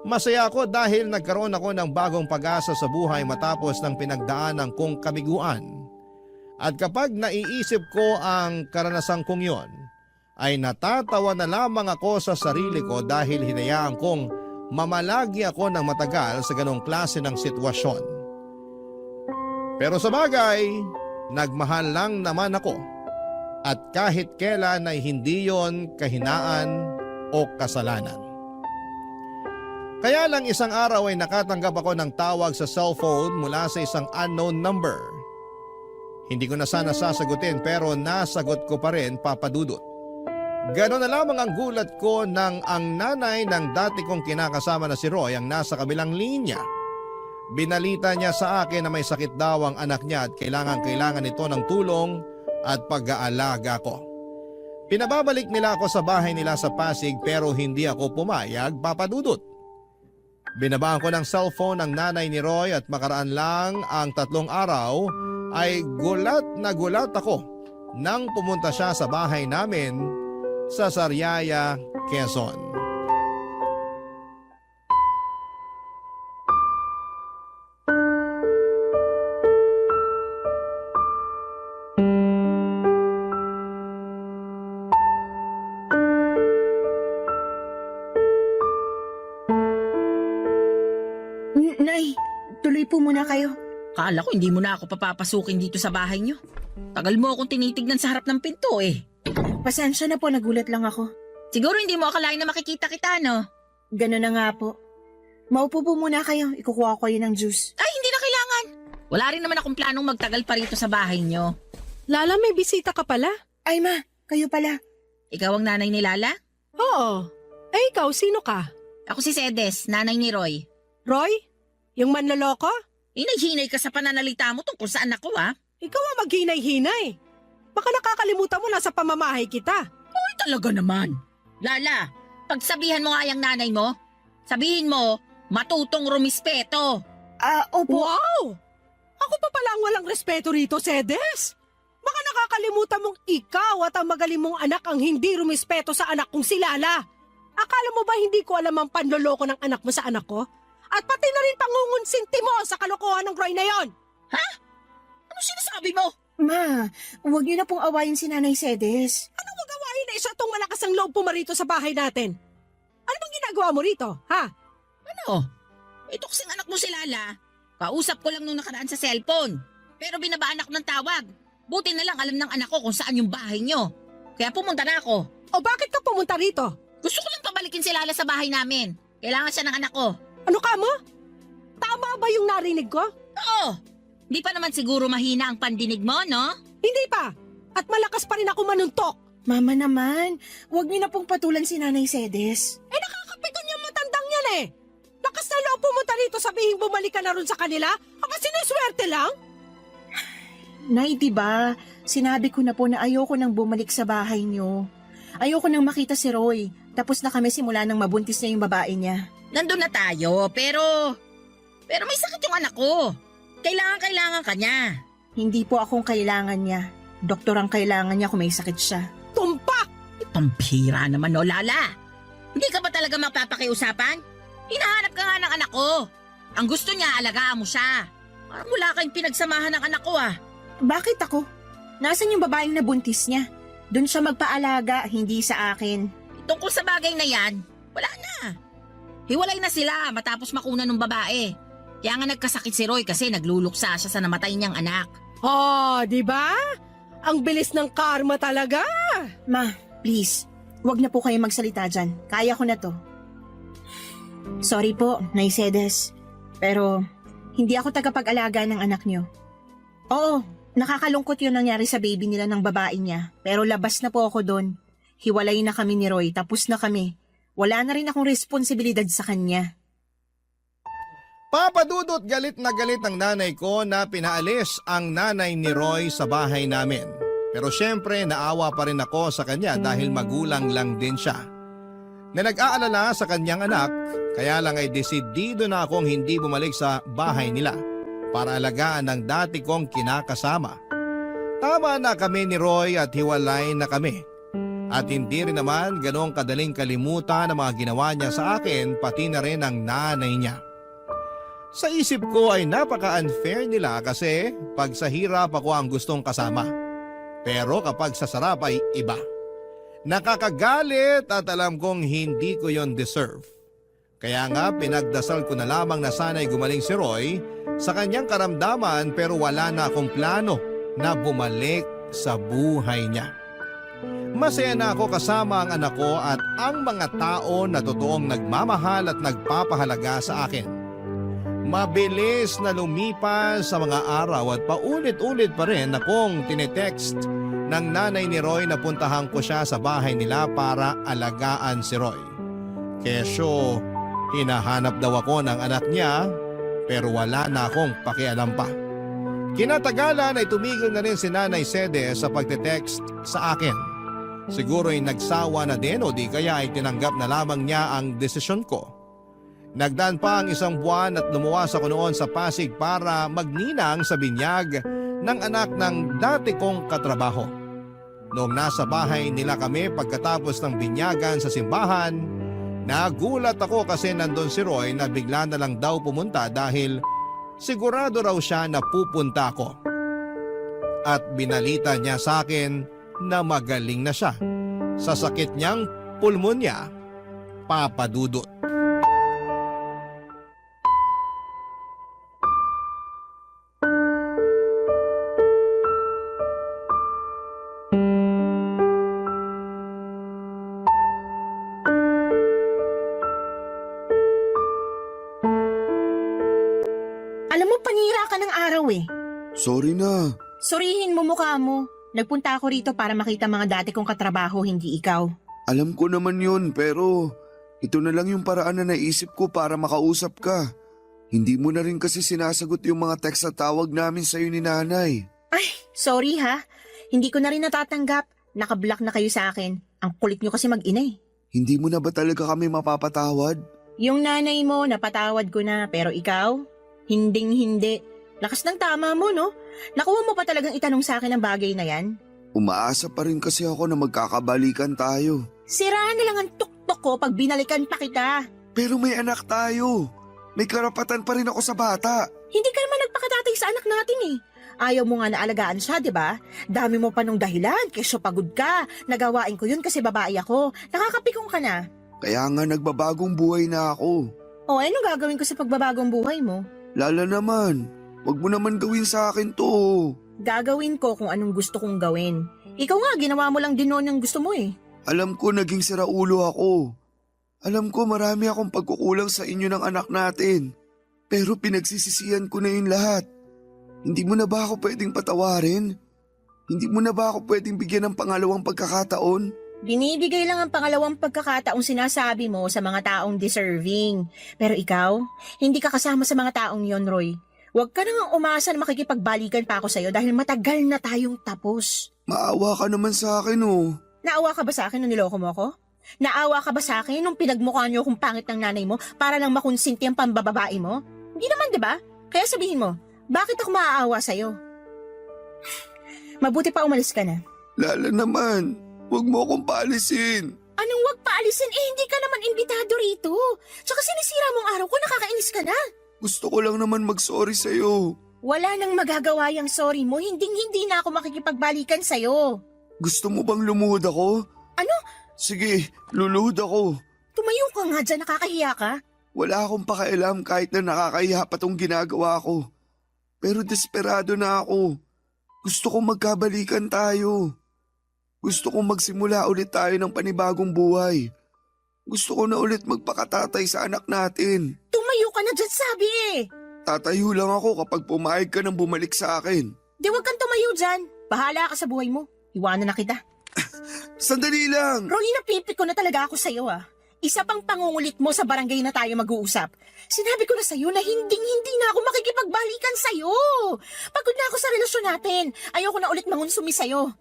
Masaya ako dahil nagkaroon ako ng bagong pag-asa sa buhay matapos ng pinagdaanan kong kabiguan. At kapag naiisip ko ang karanasan kong yon, ay natatawa na lamang ako sa sarili ko dahil hinayaan kong mamalagi ako ng matagal sa ganong klase ng sitwasyon. Pero sa bagay, nagmahal lang naman ako at kahit kailan ay hindi yon kahinaan o kasalanan. Kaya lang isang araw ay nakatanggap ako ng tawag sa cellphone mula sa isang unknown number. Hindi ko na sana sasagutin pero nasagot ko pa rin, Papa Dudut. Ganon na lamang ang gulat ko nang ang nanay ng dati kong kinakasama na si Roy ang nasa kabilang linya. Binalita niya sa akin na may sakit daw ang anak niya at kailangan nito ng tulong at pag-aalaga ko. Pinababalik nila ako sa bahay nila sa Pasig pero hindi ako pumayag, Papa Dudut. Binabaan ko ng cellphone ang nanay ni Roy at makaraan lang ang 3 araw ay gulat na gulat ako nang pumunta siya sa bahay namin sa Sariaya, Quezon. Nay, tuloy po muna kayo. Kala ko hindi mo na ako papapasukin dito sa bahay niyo. Tagal mo akong tinitignan sa harap ng pinto eh. Pasensya na po, nagulat lang ako. Siguro hindi mo akalain na makikita kita, no? Ganun na nga po. Maupo po muna kayo, ikukuha ko kayo ng juice. Ay, hindi na kailangan. Wala rin naman akong planong magtagal pa rito sa bahay niyo. Lala, may bisita ka pala? Ay ma, kayo pala. Ikaw ang nanay ni Lala? Oo. Eh ikaw, sino ka? Ako si Sedes, nanay ni Roy. Roy? Yung manloloko? Hinay-hinay ka sa pananalita mo tungkol sa anak ko, ha? Ikaw ang maghinay-hinay. Baka nakakalimutan mo na sa pamamahay kita. Ay, talaga naman. Lala, pagsabihan mo nga yung nanay mo, sabihin mo, matutong rumispeto. Opo. Wow! Ako pa pala ang walang respeto rito, Sedes. Baka nakakalimutan mong ikaw at ang magaling mong anak ang hindi rumispeto sa anak kong si Lala. Akala mo ba hindi ko alam ang panloloko ng anak mo sa anak ko? At pati na rin pangungunsinti mo sa kalokohan ng Roy na yon. Ano sinasabi mo? Ma, huwag niyo na pong awayin si Nanay Sedes. Anong magawain na isa tong malakas ang loob pumarito sa bahay natin? Ano bang ginagawa mo rito, ha? Ano? Ito kasing anak mo si Lala. Kausap ko lang nung nakaraan sa cellphone. Pero binabaan ako ng tawag. Buti na lang alam ng anak ko kung saan yung bahay nyo. Kaya pumunta na ako. O bakit ka pumunta rito? Gusto ko lang pabalikin si Lala sa bahay namin. Kailangan siya ng anak ko. Ano ka mo? Tama ba yung narinig ko? Oo. Di pa naman siguro mahina ang pandinig mo, no? Hindi pa. At malakas pa rin ako manuntok. Mama naman, huwag niyo na pong patulan si Nanay Sedes. Eh nakakapiton yung matandang yan eh. Lakas na loob pumunta rito sabihin bumalik ka na rin sa kanila? Ang siniswerte lang? Nay, diba, sinabi ko na po na ayoko nang bumalik sa bahay niyo. Ayoko nang makita si Roy. Tapos na kami simula nang mabuntis niya yung babae niya. Nandun na tayo, pero may sakit yung anak ko. Kailangan ka niya. Hindi po akong kailangan niya. Doktor ang kailangan niya kung may sakit siya. Tumpak! Pampira naman, no, Lala. Hindi ka ba talaga mapapakiusapan? Hinahanap ka nga ng anak ko. Ang gusto niya, alagaan mo siya. Parang wala kayong pinagsamahan ng anak ko, ah. Bakit ako? Nasaan yung babaeng nabuntis niya? Doon siya magpaalaga, hindi sa akin. Tungkol sa bagay na yan, wala na. Hiwalay na sila matapos makuna ng babae. Kaya nga nagkasakit si Roy kasi nagluluksa siya sa namatay niyang anak. Oh, di ba? Ang bilis ng karma talaga. Ma, please, wag na po kayo magsalita dyan. Kaya ko na to. Sorry po, Nay Sedes. Pero, hindi ako tagapag-alaga ng anak niyo. Oo, nakakalungkot yung nangyari sa baby nila ng babae niya. Pero labas na po ako doon. Hiwalay na kami ni Roy, tapos na kami. Wala na rin akong responsibilidad sa kanya. Papa Dudut, galit na galit ang nanay ko na pinaalis ang nanay ni Roy sa bahay namin. Pero syempre naawa pa rin ako sa kanya dahil magulang lang din siya. Na nag-aalala sa kanyang anak, kaya lang ay desidido na akong hindi bumalik sa bahay nila para alagaan ang dati kong kinakasama. Tama na kami ni Roy at hiwalay na kami. At hindi rin naman ganong kadaling kalimutan ang mga ginawa niya sa akin pati na rin ang nanay niya. Sa isip ko ay napaka-unfair nila kasi pag sa hirap ako ang gustong kasama. Pero kapag sa sarap ay iba. Nakakagalit at alam kong hindi ko yon deserve. Kaya nga pinagdasal ko na lamang na sana'y gumaling si Roy sa kanyang karamdaman pero wala na akong plano na bumalik sa buhay niya. Masaya na ako kasama ang anak ko at ang mga tao na totoong nagmamahal at nagpapahalaga sa akin. Mabilis na lumipas sa mga araw at paulit-ulit pa rin akong tinetext ng nanay ni Roy na puntahan ko siya sa bahay nila para alagaan si Roy. Kesyo, hinahanap daw ako ng anak niya pero wala na akong pakialam pa. Kinatagalan ay tumigil na rin si Nanay Sede sa pagte-text sa akin. Siguro'y nagsawa na din o di kaya ay tinanggap na lamang niya ang desisyon ko. Nagdaan pa ang 1 buwan at lumuwas ako noon sa Pasig para magninang sa binyag ng anak ng dati kong katrabaho. Noong nasa bahay nila kami pagkatapos ng binyagan sa simbahan, nagulat ako kasi nandun si Roy na bigla na lang daw pumunta dahil sigurado raw siya na pupunta ako. At binalita niya sa akin na magaling na siya sa sakit niyang pulmonya, Papa Dudut. Alam mo, panira ka ng araw eh. Sorry na. Surihin mo mukha mo. Nagpunta ako rito para makita mga dati kong katrabaho, hindi ikaw. Alam ko naman yun pero ito na lang yung paraan na naisip ko para makausap ka. Hindi mo na rin kasi sinasagot yung mga text at tawag namin sa'yo ni nanay. Ay, sorry ha. Hindi ko na rin natatanggap. Nakablock na kayo sa akin. Ang kulit nyo kasi mag-ina eh. Hindi mo na ba talaga kami mapapatawad? Yung nanay mo, napatawad ko na. Pero ikaw, hinding-hindi. Lakas ng tama mo, no? Nakuha mo pa talagang itanong sa akin ang bagay na yan? Umaasa pa rin kasi ako na magkakabalikan tayo. Siraan na lang ang tuktok ko pag binalikan pa kita. Pero may anak tayo. May karapatan pa rin ako sa bata. Hindi ka naman nagpakatatay sa anak natin eh. Ayaw mo nga na alagaan siya, di ba? Dami mo pa nung dahilan, kesyo pagod ka. Nagawain ko yun kasi babae ako. Nakakapikong ka na. Kaya nga nagbabagong buhay na ako. O, ano gagawin ko sa pagbabagong buhay mo? Lala naman. Huwag mo naman gawin sa akin to. Gagawin ko kung anong gusto kong gawin. Ikaw nga, ginawa mo lang din noon yung gusto mo eh. Alam ko naging siraulo ako. Alam ko marami akong pagkukulang sa inyo ng anak natin. Pero pinagsisisihan ko na yun lahat. Hindi mo na ba ako pwedeng patawarin? Hindi mo na ba ako pwedeng bigyan ng pangalawang pagkakataon? Binibigay lang ang pangalawang pagkakataong sinasabi mo sa mga taong deserving. Pero ikaw, hindi ka kasama sa mga taong yon, Roy. Huwag ka nang umasa na makikipagbalikan pa ako sa'yo dahil matagal na tayong tapos. Maawa ka naman sa akin oh. Naawa ka ba sa akin nung niloko mo ako? Naawa ka ba sa akin nung pinagmukha niyo akong pangit ng nanay mo para lang makonsinti ang pambababae mo? Hindi naman, di ba? Kaya sabihin mo, bakit ako maaawa sa'yo? Mabuti pa umalis ka na. Lala naman, huwag mo akong paalisin. Anong wag paalisin? Eh, hindi ka naman imbitado rito. Tsaka sinisira mong araw ko, nakakainis ka na. Gusto ko lang naman mag-sorry sa'yo. Wala nang magagawa yung sorry mo, hindi na ako makikipagbalikan sa'yo. Gusto mo bang lumuhod ako? Ano? Sige, luluhod ako. Tumayo ka nga dyan, nakakahiya ka. Wala akong pakialam kahit na nakakahiya pa tong ginagawa ko. Pero desperado na ako. Gusto kong magkabalikan tayo. Gusto kong magsimula ulit tayo ng panibagong buhay. Gusto ko na ulit magpakatatay sa anak natin. Tumayo ka na dyan, sabi eh. Tatayo lang ako kapag pumayag ka ng bumalik sa akin. Di wag kang tumayo dyan. Bahala ka sa buhay mo. Iwanan na kita. Sandali lang! Roy, napipit ko na talaga ako sa'yo ah. Isa pang pangungulit mo sa barangay na tayo mag-uusap. Sinabi ko na sa'yo na hindi na ako makikipagbalikan sa'yo. Pagod na ako sa relasyon natin. Ayoko na ulit mangunsumi sa'yo.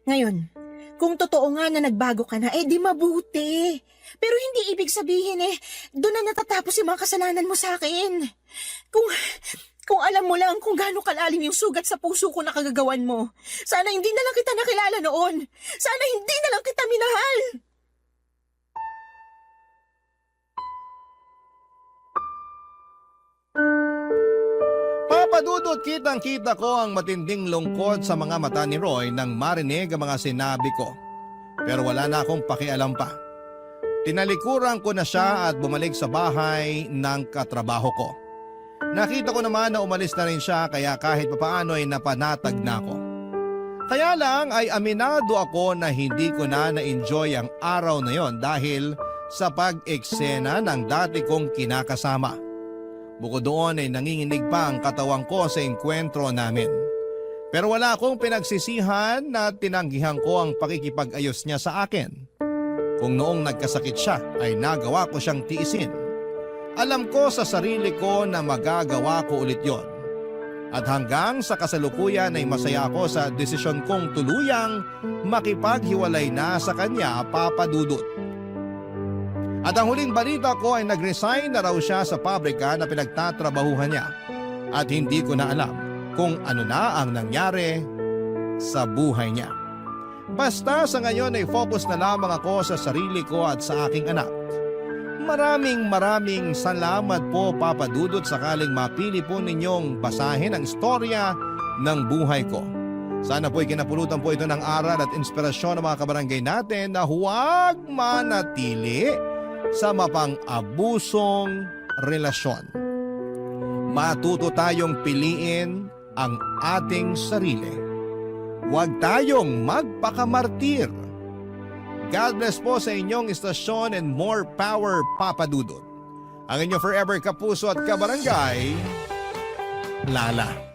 Ngayon, kung totoo nga na nagbago ka na, eh di mabuti. Pero hindi ibig sabihin doon na natatapos yung mga kasalanan mo sa akin. Kung alam mo lang kung gaano kalalim yung sugat sa puso ko na kagagawan mo. Sana hindi na lang kita nakilala noon. Sana hindi na lang kita minahal. Papadudot kitang-kita ko ang matinding lungkot sa mga mata ni Roy nang marinig ang mga sinabi ko. Pero wala na akong pakialam pa. Tinalikuran ko na siya at bumalik sa bahay ng katrabaho ko. Nakita ko naman na umalis na rin siya kaya kahit papaano ay napanatag na ako. Kaya lang ay aminado ako na hindi ko na-enjoy ang araw na yon dahil sa pag-eksena ng dati kong kinakasama. Bukod doon ay nanginginig pa ang katawan ko sa engkwentro namin. Pero wala akong pinagsisihan na tinanggihan ko ang pakikipag-ayos niya sa akin. Kung noong nagkasakit siya ay nagawa ko siyang tiisin. Alam ko sa sarili ko na magagawa ko ulit yon. At hanggang sa kasalukuyan ay masaya ako sa desisyon kong tuluyang makipaghiwalay na sa kanya, Papa Dudut. At ang huling balita ko ay nag-resign na raw siya sa pabrika na pinagtatrabahuhan niya. At hindi ko na alam kung ano na ang nangyari sa buhay niya. Basta sa ngayon ay focus na lamang ako sa sarili ko at sa aking anak. Maraming salamat po, Papa Dudut, sakaling mapili po ninyong basahin ang istorya ng buhay ko. Sana po'y kinapulutan po ito ng aral at inspirasyon ng mga kabarangay natin na huwag manatili sa mapang-abusong relasyon. Matuto tayong piliin ang ating sarili. Huwag tayong magpakamartir. God bless po sa inyong istasyon and more power, Papa Dudut. Ang inyong forever kapuso at kabarangay, Lala.